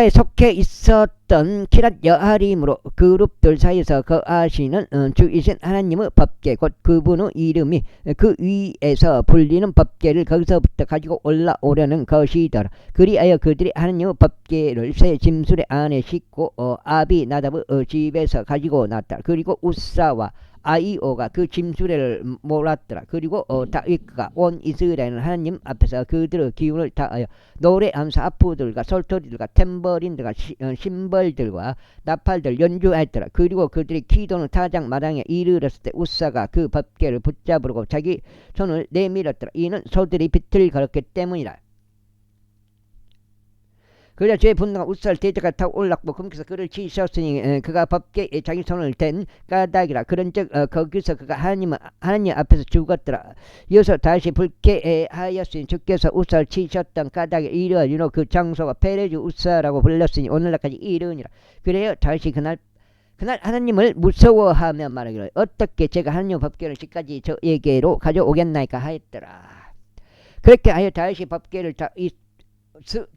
속해 있었던 키랏 여아림으로 그룹들 사이에서 거하시는 주이신 하나님의 법궤 곧 그분의 이름이 그 위에서 불리는 법궤를 거기서부터 가지고 올라오려는 것이더라. 그리하여 그들이 하나님의 법궤를 새 짐수레 안에 싣고 아비나답의 집에서 가지고 났다. 그리고 우사와 아이오가 그 짐수레를 몰았더라. 그리고 다윗과 온 이스라엘은 하나님 앞에서 그들의 기운을 다하여 노래하면서 하프들과 솔토리들과 탬버린들과 심벌들과 나팔들 연주하였더라. 그리고 그들이 기도는 타작 마당에 이르렀을 때 우사가 그 법궤를 붙잡으려고 자기 손을 내밀었더라. 이는 소들이 비틀거렸기 때문이라. 그러자 주의 분노가 우사를 대적하여 타고 올랐고 금께서 그를 치셨으니 그가 법궤에 자기 손을 댄 까닭이라. 그런즉 거기서 그가 하나님 앞에서 죽었더라. 이어서 다시 불쾌하였으니 주께서 우사를 치셨던 까닭에 이르니로 그 장소가 페레즈 우사라고 불렀으니 오늘날까지 이르니라. 그래요 다시 그날 하나님을 무서워하며 말하기를 어떻게 제가 하나님의 법궤를 지금까지 저에게로 가져오겠나이까 하였더라. 그렇게 하여 다시 법궤를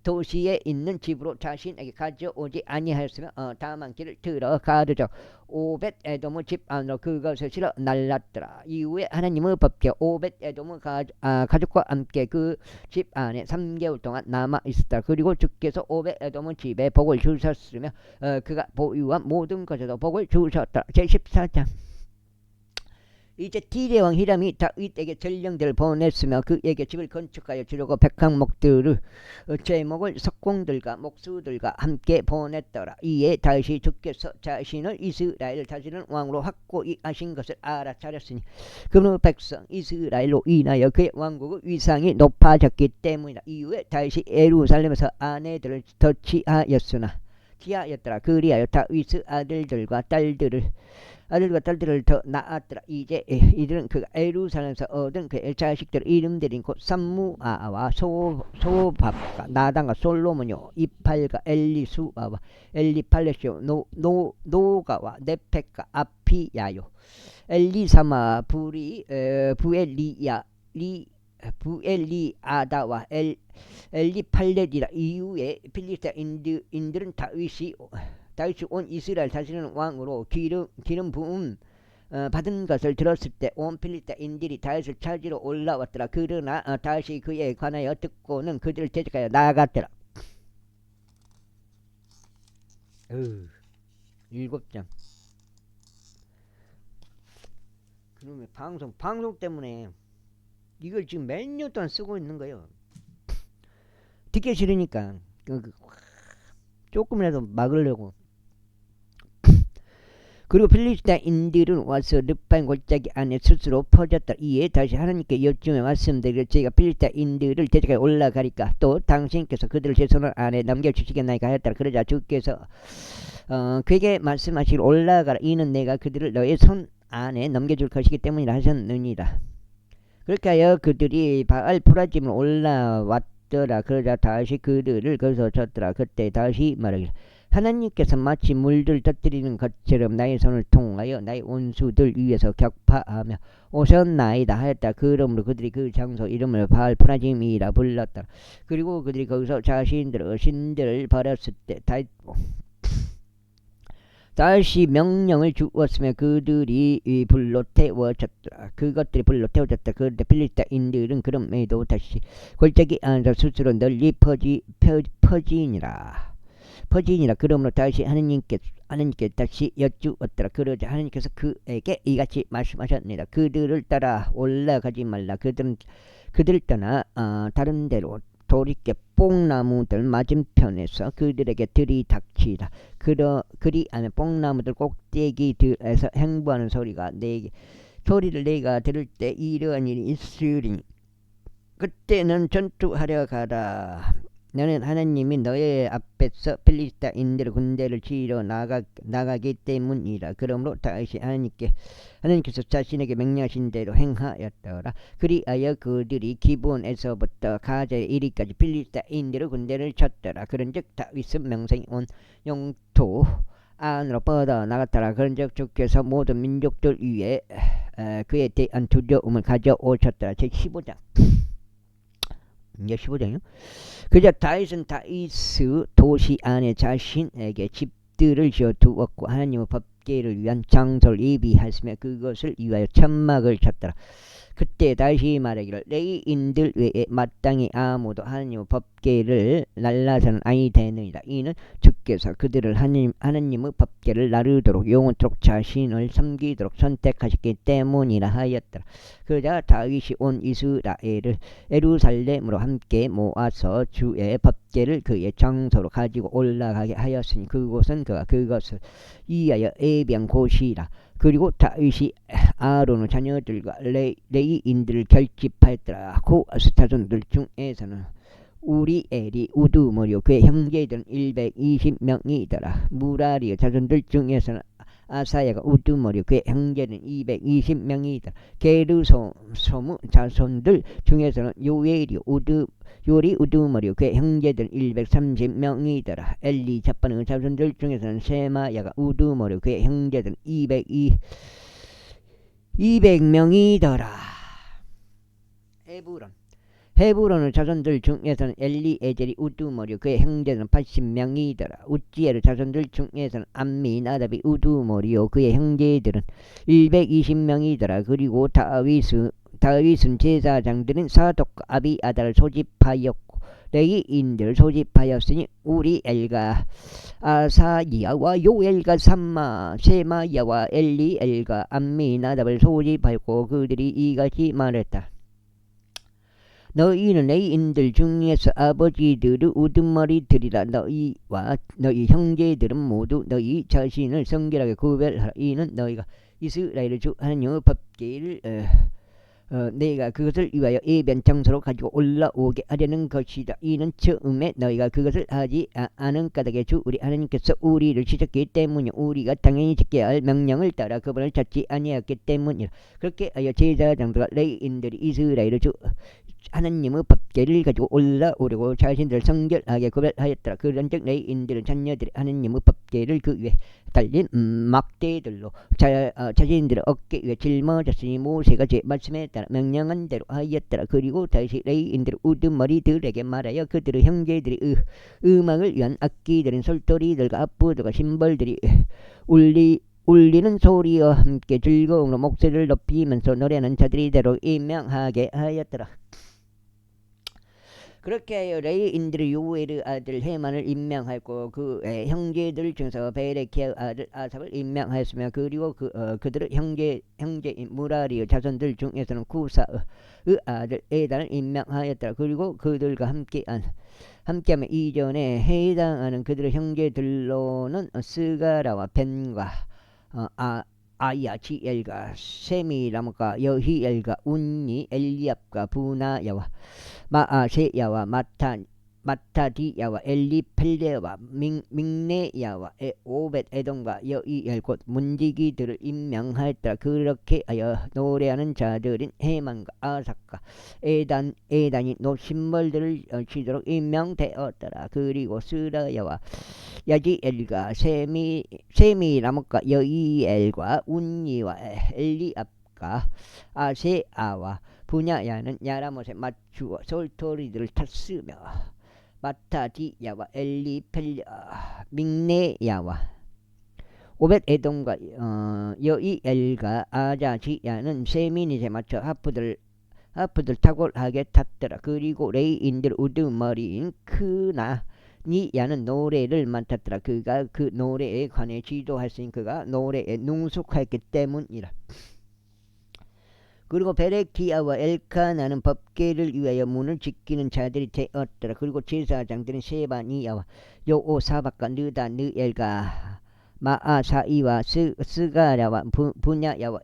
도시에 있는 집으로 자신에게 가져오지 아니하였으며 다만 길을 들어가르죠. 오벳 에돔의 집 안으로 그것을 실어 날랐더라. 이후에 하나님의 법궤 오벳 에돔의 가족과 함께 그 집 안에 3개월 동안 남아 있었다. 그리고 주께서 오벳 에돔의 집에 복을 주셨으며 그가 보유한 모든 것에도 복을 주셨다. 제14장. 이제 디레 왕 히람이 다윗에게 전령들을 보냈으며 그에게 집을 건축하여 주려고 백항목들을 제목을 석공들과 목수들과 함께 보냈더라. 이에 다윗이 주께서 자신을 이스라엘을 다스리는 왕으로 확고히 하신 것을 알아차렸으니 그의 백성 이스라엘로 인하여 그의 왕국의 위상이 높아졌기 때문이다. 이후에 다윗이 예루살렘에서 아내들을 더 취하였더라. 그리하여 다윗의 아들들과 딸들을 더 낳았더라. 이제 이들은 그가 예루살렘에서 얻은 그의 자식들 이름들인 곧 삼무아와 소밥과 나단과 솔로몬요 이팔과 엘리수아와 엘리팔렛요 노가와 네펙과 아피야요 엘리사마 부엘리아다와 엘리팔렛이라. 이후에 필리스타인들은 다윗이 온 이스라엘 다스리는 왕으로 기름 부음 받은 것을 들었을 때 온 필리스타인들이 다윗을 찾으러 올라왔더라. 그러나 다윗이 그에 관하여 듣고는 그들을 대적하여 나아갔더라. 7장. 그러면 방송 때문에 이걸 지금 몇 년 동안 쓰고 있는 거예요. 듣기 싫으니까 조금이라도 막으려고. 그리고 필리스타인들은 와서 르파임 골짜기 안에 스스로 퍼졌다. 이에 다시 하나님께 여쭈며 말씀드리기를 제가 필리스타인들을 대적하여 올라가리까 또 당신께서 그들을 제 손 안에 넘겨주시겠나이까 하였더라. 그러자 주께서 그에게 말씀하시기를 올라가라. 이는 내가 그들을 너의 손 안에 넘겨줄 것이기 때문이라 하셨느니라. 그렇게 하여 그들이 바알 프라짐을 올라왔더라. 그러자 다시 그들을 거기서 쳤더라. 그때 다시 말하기를 하나님께서 마치 물들 터뜨리는 것처럼 나의 손을 통하여 나의 원수들 위에서 격파하며 오셨나이다 하였다. 그러므로 그들이 그 장소 이름을 바알 프라짐이라 불렀다. 그리고 그들이 거기서 자신들의 신들을 버렸을 때 다시 명령을 주었으며 그들이 불로 태워졌더라. 그것들이 불로 태워졌다. 그런데 필리스타인들은 그럼에도 다시 골짜기 안에서 스스로 널리 퍼지니라. 그러므로 다시 하나님께 다시 여쭈었더라. 그러자 하나님께서 그에게 이같이 말씀하셨습니다. 그들을 따라 올라가지 말라. 그들을 떠나 다른 데로 돌이켜 뽕나무들 맞은편에서 그들에게 들이닥치라. 그리 안에 뽕나무들 꼭대기들에서 행보하는 소리를 내가 들을 때 이러한 일이 있으리니 그때는 전투하려 가라. 너는 하나님이 너의 앞에서 필리스타인들의 군대를 치러 나가기 때문이라. 그러므로 다시 하나님께서 자신에게 명령하신 대로 행하였더라. 그리하여 그들이 기본에서부터 가자에 이리까지 필리스타인들의 군대를 쳤더라. 그런즉 다윗은 명성이 온 영토 안으로 뻗어 나갔더라. 그런즉 주께서 모든 민족들 위에 그에 대한 두려움을 가져오셨더라. 제15장. 이제 15장이요. 그저 다윗은 다윗의 도시 안에 자신에게 집들을 지어 두었고 하나님의 법궤를 위한 장소를 예비하였으며 그것을 위하여 천막을 쳤더라. 그때 다시 말하기를 레위인들 외에 마땅히 아무도 하나님의 법궤를 날라서는 아니 되느니라. 이는 주께서 그들을 하나님의 법궤를 나르도록 영원토록 자신을 섬기도록 선택하셨기 때문이라 하였더라. 그러자 다윗이 온 이스라엘을 예루살렘으로 함께 모아서 주의 법궤를 그의 장소로 가지고 올라가게 하였으니 그곳은 그것을 위하여 예비한 곳이라. 그리고 다윗이 아론의 자녀들과 레위인들을 결집하였더라. 고아스 자손들 중에서는 우리엘이 우두머리요 그의 형제들은 120명이더라. 무라리의 자손들 중에서는 아사야가 우두머리요 그의 형제는 220명이더라. 게르솜의 자손들 중에서는 요리 우두머리요 그의 형제들은 130명이더라. 엘리자반의 자손들 중에서는 세마야가 우두머리요 그의 형제들은 200명이더라. 헤브론의 자손들 중에서는 엘리에젤이 우두머리요 그의 형제는 80명이더라. 우찌엘의 자손들 중에서는 암미나답이 우두머리요 그의 형제들은 120명이더라. 그리고 다윗은 제사장들인 사독과 아비아달을 소집하였고 레위인들을 소집하였으니 우리엘과 아사야와 요엘과 삼마 세마야와 엘리엘과 암미나답을 소집하였고 그들이 이같이 말했다. 너희는 레위인들 중에서 아버지들의 우두머리들이라. 너희와 너희 형제들은 모두 너희 자신을 성결하게 구별하라. 이는 너희가 이스라엘의 주 하나님의 법궤를 내가 그것을 위하여 예비한 장소로 가지고 올라오게 하려는 것이다. 이는 처음에 너희가 그것을 하지 않은 까닭에 주 우리 하나님께서 우리를 치셨기 때문이요 우리가 당연히 지켜야 할 명령을 따라 그분을 찾지 아니하였기 때문이라. 그렇게 하여 제사장들과 레위인들이 이스라엘의 주 하나님의 법궤를 가지고 올라오려고 자신들을 성결하게 구별하였더라. 그런즉 레위인들은 자녀들이 하나님의 법궤를 그 위에 달린 막대들로 자신들의 어깨 위에 짊어졌으니 모세가 제 말씀에 따라 명령한 대로 하였더라. 그리고 다시 레위인들의 우두머리들에게 말하여 그들의 형제들이 음악을 위한 악기들인 솔토리들과 앞부들과 심벌들이 울리는 소리와 함께 즐거움으로 목소리를 높이면서 노래하는 자들이대로 임명하게 하였더라. 그렇게 하여 레위인들의 요엘의 아들 헤만을 임명하였고 그의 형제들 중에서 베레키아의 아들 아삽을 임명하였으며 그리고 그들의 형제인 무라리의 자손들 중에서는 구사의 아들 에단을 임명하였더라. 그리고 그들과 함께하며 이전에 해당하는 그들의 형제들로는 스가라와 벤과 아야지엘과 세미람과 여히엘과 운니 엘리압과 부나야와 마아세야와 마타디야와 엘리펠레와 믹네야와 오벳 에돔과 여이엘 곧 문지기들을 임명하였더라. 그렇게 하여 노래하는 자들인 헤만과 아삭과 에단이 노신벌들을 치도록 임명되었더라. 그리고 스라야와 야지엘과 세미라못과 여이엘과 운니와 엘리압과 아세아와 분야야는 야라못에 맞추어 솔토리들을 탔으며 마타디야와 엘리펠랴 믹네야와 오벳 에돔과 여이엘과 아자지야는 세미닛에 맞춰 하프들 탁월하게 탔더라. 그리고 레이인들 우두머리인 크나니야는 노래를 맡았더라. 그가 그 노래에 관해 지도했으니 그가 노래에 능숙했기 때문이라. 그리고 베레키야와 엘카나는 법궤를 위하여 문을 지키는 자들이 되었더라. 그리고 제사장들은 세바니야와 요오사박과 느다느엘과 마아사이와 스가랴와 분야야와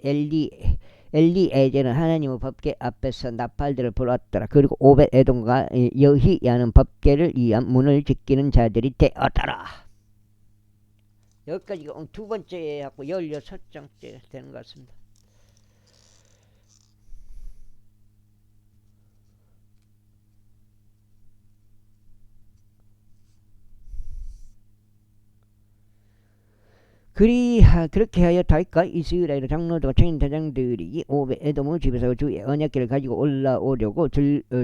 엘리에제는 하나님의 법궤 앞에서 나팔들을 불었더라. 그리고 오벳 에돔과 여히야는 법궤를 위한 문을 지키는 자들이 되었더라. 여기까지가 오늘 두 번째 하고 16장째 되는 것 같습니다. 그렇게 하여 다윗과 이스라엘 장로들과 청인 대장들이 오벳 에돔의 집에서 주의 언약궤를 가지고 올라오려고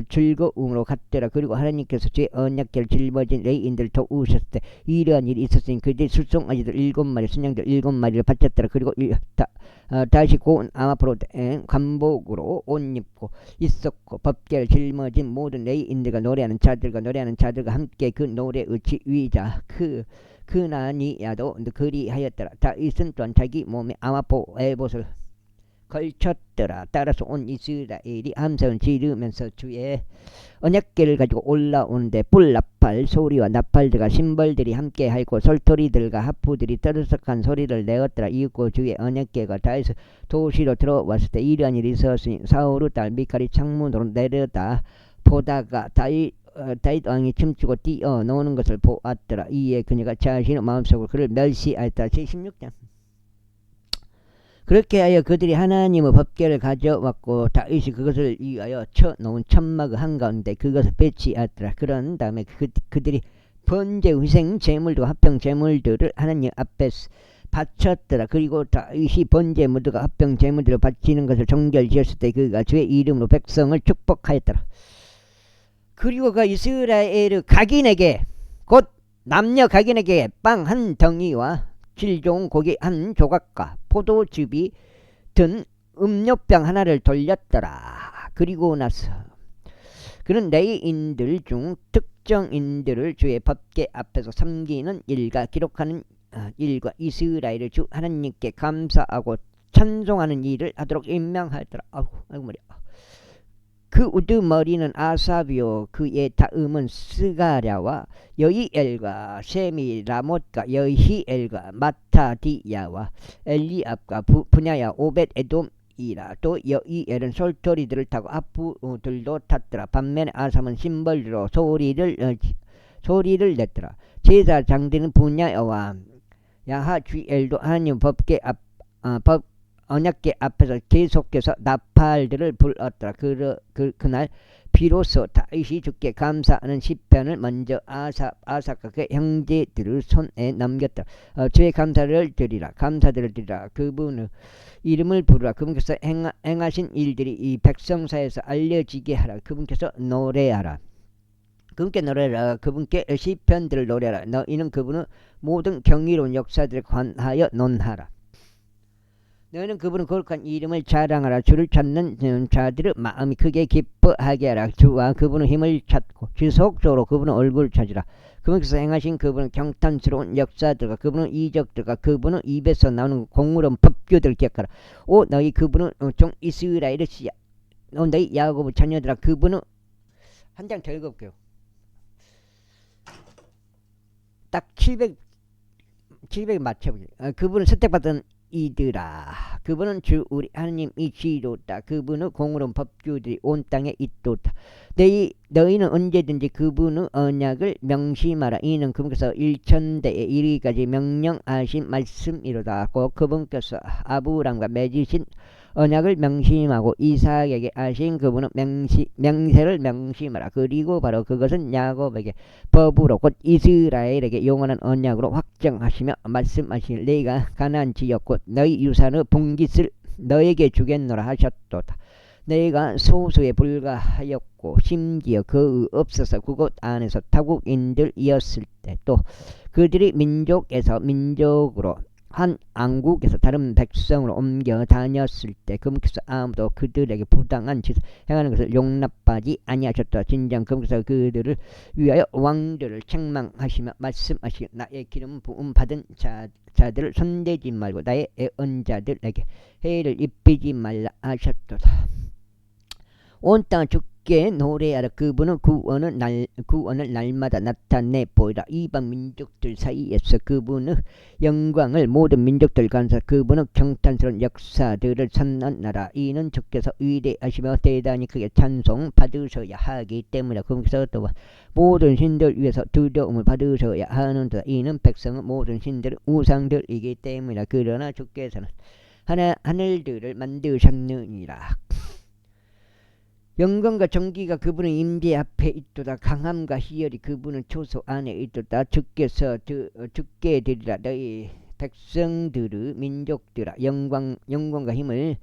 즐거움으로 갔더라. 그리고 하나님께서 주의 언약궤를 짊어진 레이인들을 도우셨을 때 이러한 일이 있었으니 그들이 술송아지들 7마리 순양들 7마리를 바쳤더라. 그리고 다시 고운 아마포로 된 관복으로 옷 입고 있었고 법궤를 짊어진 모든 레이인들과 노래하는 자들과 함께 그 노래의 지휘자 크나니야도 그리하였더라. 다윗은 또한 자기 몸에 아마포 에봇을 걸쳤더라. 따라서 온 이스라엘이 함성을 지르면서 주의 언약궤를 가지고 올라오는데 뿔나팔 소리와 나팔들과 심벌들이 함께하고 솔토리들과 하프들이 떠들썩한 소리를 내었더라. 이윽고 주의 언약궤가 다윗 도시로 들어왔을 때 이러한 일이 있었으니 사울의 딸 미칼이 창문으로 내려다 보다가 다윗 왕이 춤추고 뛰어노는 것을 보았더라. 이에 그녀가 자신의 마음속으로 그를 멸시하였다. 제16장. 그렇게 하여 그들이 하나님의 법궤를 가져왔고 다윗이 그것을 위하여 쳐놓은 천막의 한가운데 그것을 배치하였더라. 그런 다음에 그들이 번제 희생 제물과 합병 제물들을 하나님 앞에 바쳤더라. 그리고 다윗이 번제 무드가 합병 제물들을 바치는 것을 정결지었을 때 그가 주의 이름으로 백성을 축복하였더라. 그리고 그 이스라엘의 각인에게 곧 남녀 각인에게 빵 한 덩이와 질 좋은 고기 한 조각과 포도즙이 든 음료병 하나를 돌렸더라. 그리고 나서 그는 레위인들 중 특정인들을 주의 법궤 앞에서 섬기는 일과 기록하는 일과 이스라엘의 주 하나님께 감사하고 찬송하는 일을 하도록 임명하였더라. 아이고 머리. 그 우두머리는 아삽이요 그의 다음은 스가랴와 여이엘과 세미라못과 여히엘과 마타디야와 엘리압과 분야야 오벳 에돔이라. 또 여이엘은 솔토리들을 타고 하프들도 탔더라. 반면에 아삽은 심벌로 소리를 냈더라. 제사장들은 분야야와 야하쥐엘도 하나님 법궤 언약궤 앞에서 계속해서 나팔들을 불었더라. 그날 비로소 다윗이 주께 감사하는 시편을 먼저 아삭과 그 형제들의 손에 넘겼더라. 주의 감사들을 드리라. 그분의 이름을 부르라. 그분께서 행하신 일들이 이 백성 사이에서 알려지게 하라. 그분께서 노래하라. 그분께 노래하라. 그분께 시편들을 노래하라. 너희는 그분의 모든 경이로운 역사들에 관하여 논하라. 너희는 그분의 거룩한 이름을 자랑하라. 주를 찾는 자들의 마음이 크게 기뻐하게 하라. 주와 그분의 힘을 찾고 지속적으로 그분의 얼굴을 찾으라. 그분께서 행하신 그분의 경탄스러운 역사들과 그분의 이적들과 그분의 입에서 나오는 공의로운 법규들을 기억하라. 오 너희 그분의 종 이스라엘의 씨야. 너희 야곱의 자녀들아. 그분의 한 장 더 읽어볼게요. 딱 700 맞춰보세요. 그분은 선택받은 이들아 그분은 주 우리 하나님이시로다. 그분의 공의로운 법규들이 온 땅에 있도다. 너희는 언제든지 그분의 언약을 명심하라. 이는 그분께서 일천대에 이르기까지 명령하신 말씀이로다. 곧 그분께서 아브람과 맺으신 언약을 명심하고 이삭에게 하신 그분은 명세를 명심하라. 그리고 바로 그것은 야곱에게 법으로 곧 이스라엘에게 영원한 언약으로 확정하시며 말씀하시길 내가 가나안 지역 곧 너희 유산의 분깃을 너에게 주겠노라 하셨도다. 내가 소수에 불과하였고 심지어 그의 없어서 그곳 안에서 타국인들이었을 때 또 그들이 민족에서 민족으로 한 왕국에서 다른 백성으로 옮겨 다녔을 때 그분께서 아무도 그들에게 부당한 짓을 행하는 것을 용납하지 아니하셨다. 진정 그분께서 그들을 위하여 왕들을 책망하시며 말씀하시기 나의 기름 부음 받은 자들을 손대지 말고 나의 애언자들에게 해를 입히지 말라 하셨도다. 온 땅을 주께 노래하라. 그분은 구원을 날마다 나타내 보이라. 이방 민족들 사이에서 그분의 영광을 모든 민족들 가운데서 그분은 경탄스러운 역사들을 선언하라. 이는 주께서 위대하시며 대단히 크게 찬송 받으셔야 하기 때문이라. 그분께서 또한 모든 신들 위해서 두려움을 받으셔야 하는도다. 이는 백성은 모든 신들의 우상들이기 때문이라. 그러나 주께서는 하늘들을 만드셨느니라. 영광과 정기가 그분의 임재 앞에 있도다. 강함과 희열이 그분의 초소 안에 있도다. 주께서 주께 드리라. 너희 백성들의 민족들아 영광과 힘을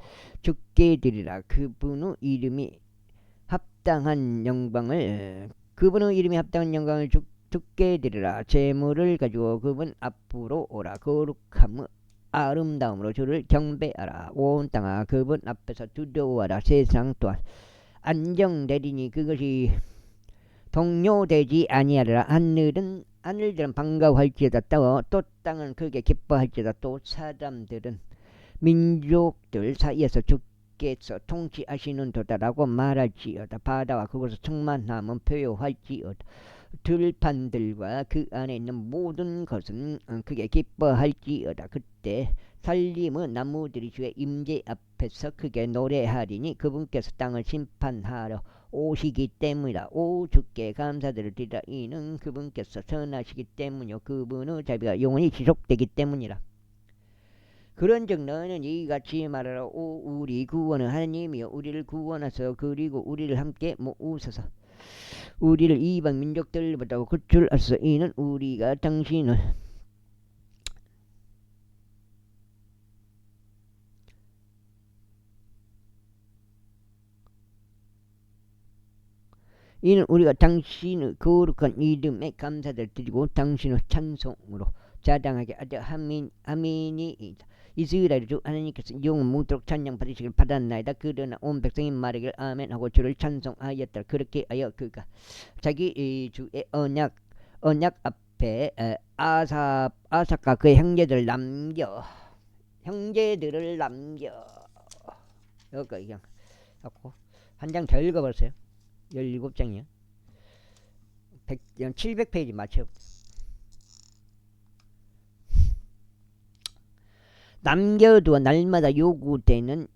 주께 드리라. 그분의 이름이 합당한 영광을 주께 드리라. 재물을 가지고 그분 앞으로 오라. 거룩함의 아름다움으로 주를 경배하라. 온 땅아 그분 앞에서 두려워하라. 세상 또한 안정되리니 그것이 동요되지 아니하리라. 하늘들은 반가워할지어다. 또 땅은 크게 기뻐할지어다. 또 사람들은 민족들 사이에서 주께서 통치하시는도다라고 말할지어다. 바다와 그것을 충만함은 표효할지어다. 들판들과 그 안에 있는 모든 것은 크게 기뻐할지어다. 그때 살림의 나무들이 주의 임재 앞에서 크게 노래하리니 그분께서 땅을 심판하러 오시기 때문이다. 오 주께 감사들을 드리라. 이는 그분께서 선하시기 때문이요 그분의 자비가 영원히 지속되기 때문이라. 그런즉 너는 이같이 말하라. 오 우리 구원은 하나님이여 우리를 구원하소서. 그리고 우리를 함께 모으소서. 우리를 이방 민족들보다 구출하소서. 이는 우리가 당신을 이는 우리가 당신의 거룩한 이름에 감사를 드리고 당신의 찬송으로 자랑하게 하되 아멘이이다. 이스라엘 주 하나님께서 영원 뭉도록 찬양 받으시길 바랐나이다. 그러나 온 백성이 말하기를 아멘 하고 주를 찬송하였다. 그렇게 하여 그가 자기 주의 언약 앞에 아삭과 그의 형제들을 남겨 여기까지 그냥 하고 한 장 더 읽어보세요. 17장이요. 700페이지 맞춰. 남겨두어 날마다 요구되는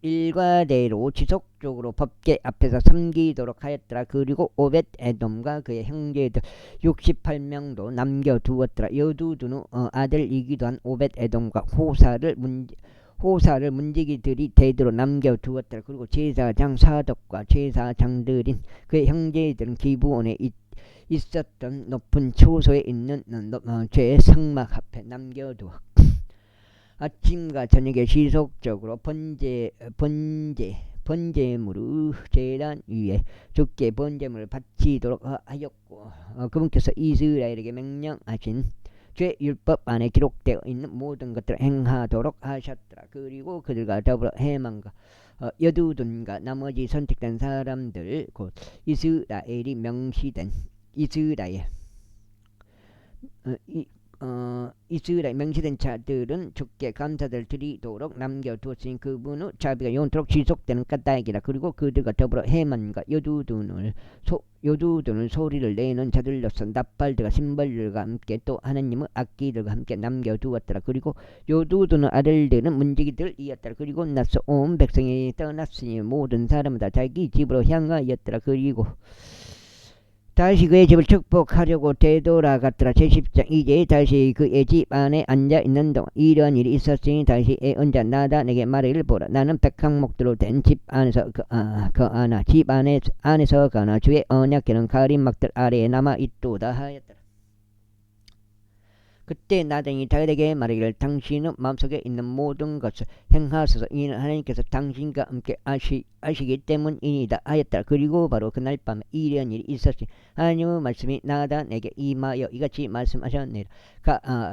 일과대로 지속적으로 법계 앞에서 섬기도록 하였더라. 그리고 오벳 에돔과 그의 형제들 68명도 남겨두었더라. 여두둔의 아들이기도 한 오벳 에돔과 호사를 문지기들이 대대로 남겨두었더라. 그리고 제사장 사독과 제사장들인 그의 형제들은 기브온에 있었던 높은 초소에 있는 죄의 성막 앞에 남겨두어 아침과 저녁에 지속적으로 번제물의 제단 위에 주께 번제물을 바치도록 하였고 그분께서 이스라엘에게 명령하신 죄 율법 안에 기록되어 있는 모든 것들을 행하도록 하셨더라. 그리고 그들과 더불어 해만과 여두둔과 나머지 선택된 사람들 곧 이스라엘이 명시된 이스라엘 이스라엘 명시된 자들은 주께 감사를 드리도록 남겨두었으니 그분 후 자비가 영원토록 지속되는 까닭이라. 그리고 그들과 더불어 해만과 여두두는 소리를 내는 자들로서 납발들과 심벌들과 함께 또 하나님의 악기들과 함께 남겨두었더라. 그리고 여두두는 아들들은 문지기들이었더라. 그리고 나서 온 백성이 떠났으니 모든 사람은 다 자기 집으로 향하였더라. 그리고 다시 그의 집을 축복하려고 되돌아갔더라. 제10장. 이제 다시 그의 집 안에 앉아있는 동안 이러한 일이 있었으니 다시 언자 나단에게 말하기를 보라. 나는 백항목들로 된 집 안에서 거하나 집 안에서 거하나 주의 언약궤는 가림막들 아래에 남아있도다 하였더라. 그때 나단이 다윗에게 말하기를 당신의 마음속에 있는 모든 것을 행하소서. 이는 하나님께서 당신과 함께 하시기 때문이니다 하였더라. 그리고 바로 그날 밤에 이러한 일이 있었으니 하나님의 말씀이 나단에게 임하여 이같이 말씀하셨느니라.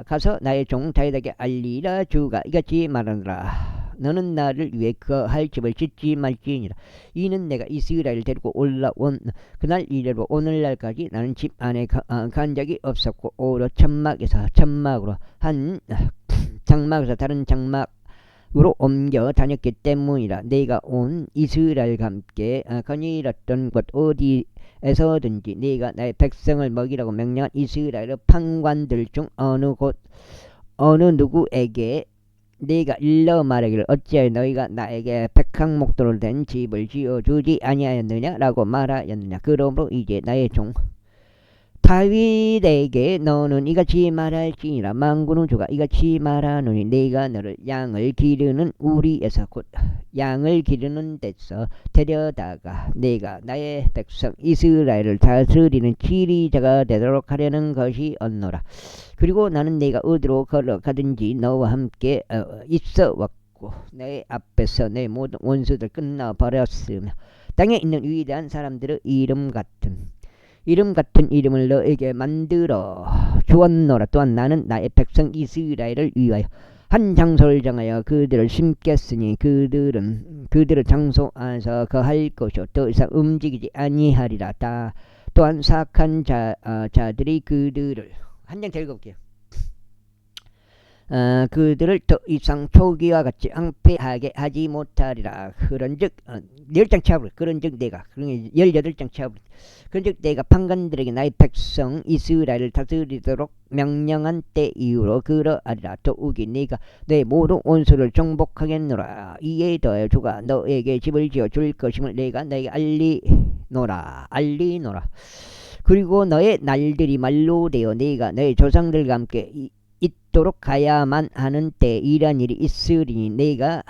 가서 나의 종 다윗에게 알리라. 주가 이같이 말하노라. 너는 나를 위해 거할 집을 짓지 말지니라. 이는 내가 이스라엘을 데리고 올라온 그날 이래로 오늘날까지 나는 집 안에 간 적이 없었고 오히려 장막으로 한 장막에서 다른 장막으로 옮겨 다녔기 때문이라. 내가 온 이스라엘과 함께 거닐었던 곳 어디에서든지 내가 나의 백성을 먹이라고 명령한 이스라엘의 판관들 중 어느 누구에게 내가 일러 말하기를 어찌하여 너희가 나에게 백항목도로 된 집을 지어주지 아니하였느냐라고 말하였느냐. 그러므로 이제 나의 종 다윗에게 너는 이같이 말할지니라. 만군의 주가 이같이 말하노니 내가 너를 양을 기르는 우리에서 곧 양을 기르는 데서 데려다가 내가 나의 백성 이스라엘을 다스리는 지리자가 되도록 하려는 것이었노라. 그리고 나는 내가 어디로 걸어가든지 너와 함께 있어 왔고 내 앞에서 내 모든 원수들 끝나버렸으며 땅에 있는 위대한 사람들의 이름 같은 이름을 너에게 만들어 주었노라. 또한 나는 나의 백성 이스라엘을 위하여 한 장소를 정하여 그들을 심겠으니 그들을 장소 안에서 거할 것이요 더 이상 움직이지 아니하리라. 또한 사악한 자들이 그들을 한 장 더 읽어볼게요. 그들을 더 이상 초기와 같이 앙패하게 하지 못하리라. 그런즉 10장 차버려. 그런즉 내가 18장 차버려. 그런즉 내가 판관들에게 나의 백성 이스라엘을 다스리도록 명령한 때 이후로 그러하리라. 더욱이 네가 내 모든 원수를 정복하겠노라. 이에 더하여 주가 너에게 집을 지어줄 것임을 내가 너에게 알리노라. 그리고 너의 날들이 말로 되어 네가 너의 조상들과 함께 있도록 가야만 하는 때 이러한 일이 있으리니 내가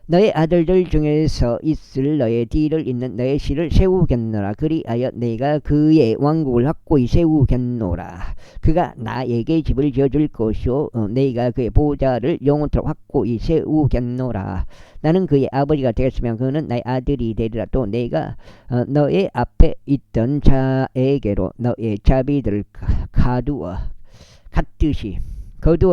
너의 아들들 중에서 있을 너의 뒤를 잇는 너의 씨를 세우겠노라. 그리하여 내가 그의 왕국을 확고히 세우겠노라. 그가 나에게 집을 지어줄 것이요 내가 그의 보좌를 영원토록 확고히 세우겠노라. 나는 그의 아버지가 되겠으면 그는 나의 아들이 되리라. 또 내가 너의 앞에 있던 자에게로 너의 자비들을 거두어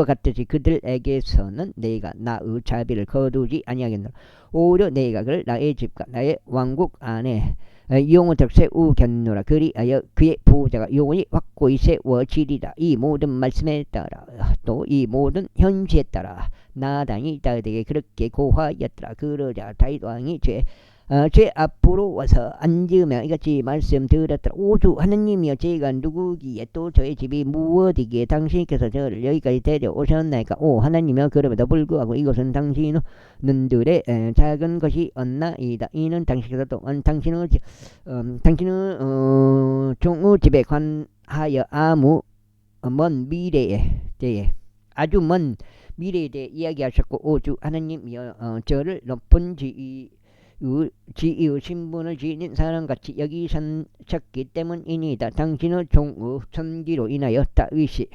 갔듯이 그들에게서는 내가 나의 자비를 거두지 아니하겠노라. 오히려 내가 그를 나의 집과 나의 왕국 안에 영원토록 세우겠노라. 그리하여 그의 보좌가 영원히 확고히 세워지리라. 이 모든 말씀에 따라 또 이 모든 현시에 따라 나단이 다윗에게 그렇게 고하였더라. 그러자 다윗 왕이 제 앞으로 와서 앉으며 이같이 말씀드렸더라. 오주 하느님이여 제가 누구기에 또 저의 집이 무엇이기에 당신께서 저를 여기까지 데려오셨나이까. 오 하나님이여 그럼에도 불구하고 이것은 당신의 눈들의 작은 것이 없나이다. 이는 당신께서 또한 당신의 종의 집에 관하여 아주 먼 미래에 대해 이야기하셨고 오주 하나님이여 저를 높은 지위의 신분을 지닌 사람같이 여기셨기 때문이니다. 당신의 종의 선기로 인하여 다윗이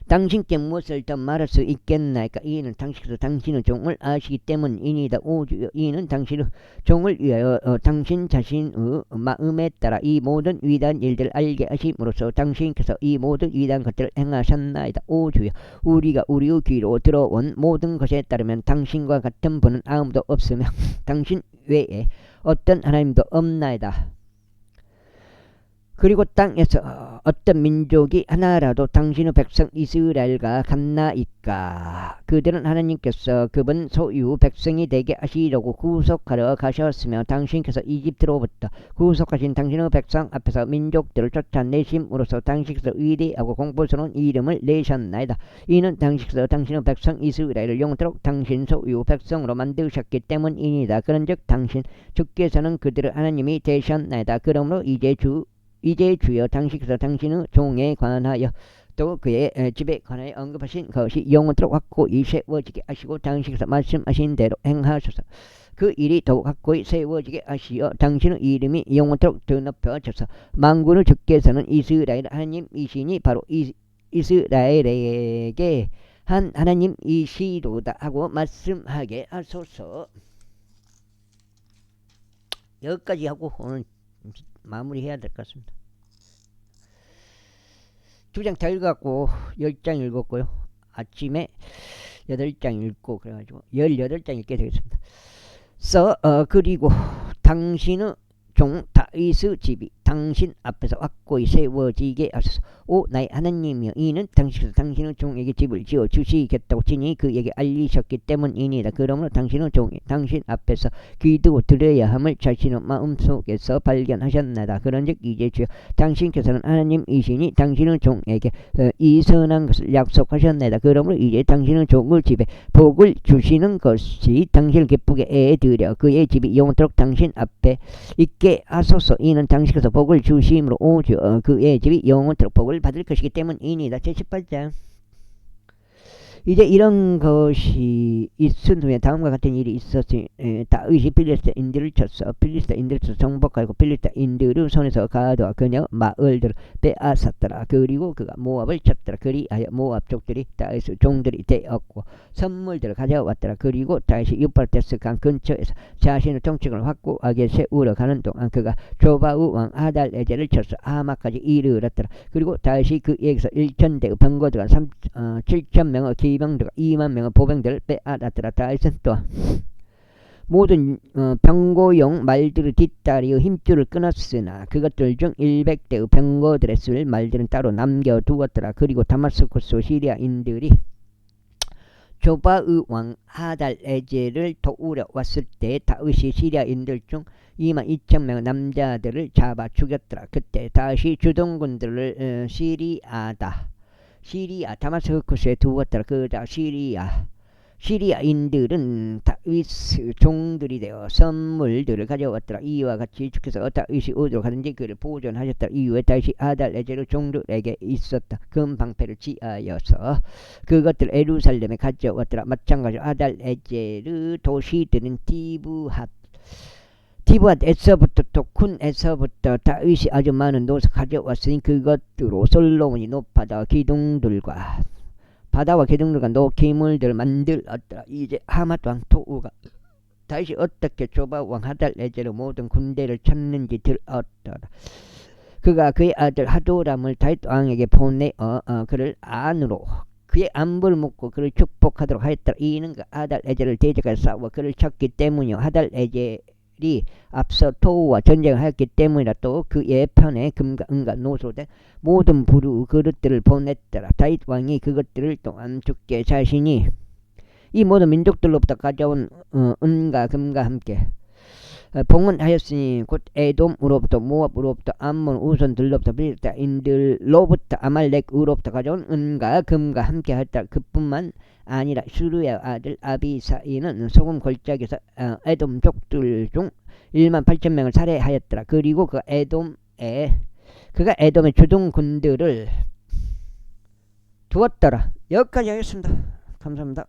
당신께 무엇을 더 말할 수 있겠나이까. 이는 당신께서 당신의 종을 아시기 때문이니다. 오주여 이는 당신의 종을 위하여 당신 자신의 마음에 따라 이 모든 위대한 일들을 알게 하심으로써 당신께서 이 모든 위대한 것들을 행하셨나이다. 오주여 우리가 우리의 귀로 들어온 모든 것에 따르면 당신과 같은 분은 아무도 없으며 당신 외에 어떤 하나님도 없나이다. 그리고 땅에서 어떤 민족이 하나라도 당신의 백성 이스라엘과 같나이까. 그들은 하나님께서 그분 소유 백성이 되게 하시려고 구속하러 가셨으며 당신께서 이집트로부터 구속하신 당신의 백성 앞에서 민족들을 쫓아내심으로써 당신께서 위대하고 공포스러운 이름을 내셨나이다. 이는 당신께서 당신의 백성 이스라엘을 영원토록 당신 소유 백성으로 만드셨기 때문이니다. 그런즉 당신 주께서는 그들의 하나님이 되셨나이다. 그러므로 이제 주여 당신께서 당신의 종에 관하여 또 그의 집에 관하여 언급하신 것이 영원토록 확고히 세워지게 하시고 당신께서 말씀하신 대로 행하소서. 그 일이 더욱 확고히 세워지게 하시어 당신의 이름이 영원토록 드높여져서 만군의 주께서는 이스라엘 하나님이시니 바로 이스라엘에게 한 하나님이시로다 하고 말씀하게 하소서. 여기까지 하고 오늘 마무리해야 될 것 같습니다. 2장 다 읽었고 10장 읽었고요. 아침에 8장 읽고 그래가지고 18장 읽게 되겠습니다. 그리고 당신의 종 다윗의 집이 당신 앞에서 확고히 세워지게 하소서. 오 나의 하나님이여, 이는 당신께서 당신의 종에게 집을 지어 주시겠다고 친히 그에게 알리셨기 때문이니이다. 그러므로 당신의 종이 당신 앞에서 기도 드려야 함을 자신의 마음속에서 발견하셨나이다. 그런즉 이제 주여 당신께서는 하나님이시니 당신의 종에게 이 선한 것을 약속하셨나이다. 그러므로 이제 당신의 종의 집에 복을 주시는 것이 당신을 기쁘게 애드려 그의 집이 영원토록 당신 앞에 있게 하소서. 이는 당신께서 복을 주심으로 오주 그의 집이 영원토록 복을 받을 것이기 때문이니이다. 제18장. 이제 이런 것이 있은 후에 다음과 같은 일이 있었으니 다윗이 필리스타인들을 쳤어. 필리스타인들을 정복하고 필리스타인들의 손에서 가져와 그녀 마을들을 빼앗았더라. 그리고 그가 모압을 쳤더라. 그리하여 모압 족들이 다윗의 종들이 되었고 선물들을 가져왔더라. 그리고 다윗이 유프라테스 강 근처에서 자신의 정책을 확고하게 세우러 가는 동안 그가 조바의 왕 하달에젤을 쳤어. 하마까지 이르렀더라. 그리고 다윗이 그에게서 1,000대의 병거들과 7,000명의 기병들과 20,000명의 보병들을 빼앗았더라. 다윗은 또한 모든 병고용 말들의 뒷다리의 힘줄을 끊었으나 그것들 중 100대의 병거들의 쓸 말들은 따로 남겨두었더라. 그리고 다마스쿠스 시리아인들이 조바의 왕 하달에젤을 도우러 왔을 때 다윗이 시리아인들 중 22,000명의 남자들을 잡아 죽였더라. 그때 다윗이 주동군들을 시리아 다마스쿠스에 두었더라. 그다 시리아인들은 다윗 종들이 되어 선물들을 가져왔더라. 이와 같이 주께서 다윗이 어디로 가든지 그를 보존하셨더라. 이후에 다윗이 하달에젤의 종들에게 있었다. 금방패를 지하여서 그것들 예루살렘에 가져왔더라. 마찬가지로 하달에젤의 도시들은 디브앗에서부터 또 쿤에서부터 다윗이 아주 많은 노소 가져왔으니 그것으로 솔로몬이 높아다 기둥들과 바다와 기둥들과 노기물들을 만들었더라. 이제 하맛 왕 토우가 다윗이 어떻게 조바 왕 하달에젤의 모든 군대를 쳤는지 들었더라. 그가 그의 아들 하도람을 다윗 왕에게 보내어 그를 안으로 그의 안부를 묻고 그를 축복하도록 하였더라. 이는 그 하달에젤을 대적하여 싸워 그를 쳤기 때문이요. 하달에젤이 앞서 토우와 전쟁을 하였기 때문이라. 또 그의 편에 금과 은과 노소된 모든 부류 그릇들을 보냈더라. 다윗 왕이 그것들을 또한 주께 자신이 이 모든 민족들로부터 가져온 은과 금과 함께 봉헌하였으니 곧 에돔으로부터 모압으로부터 암몬 우선들로부터 필리스타인들로부터 아말렉으로부터 가져온 은과 금과 함께 하였다. 그뿐만 아니라 수르의 아들 아비사이는 소금 골짜기에서 에돔 족들 중 18,000명을 살해하였더라. 그리고 그가 에돔의 주둔군들을 두었더라. 여기까지 하겠습니다. 감사합니다.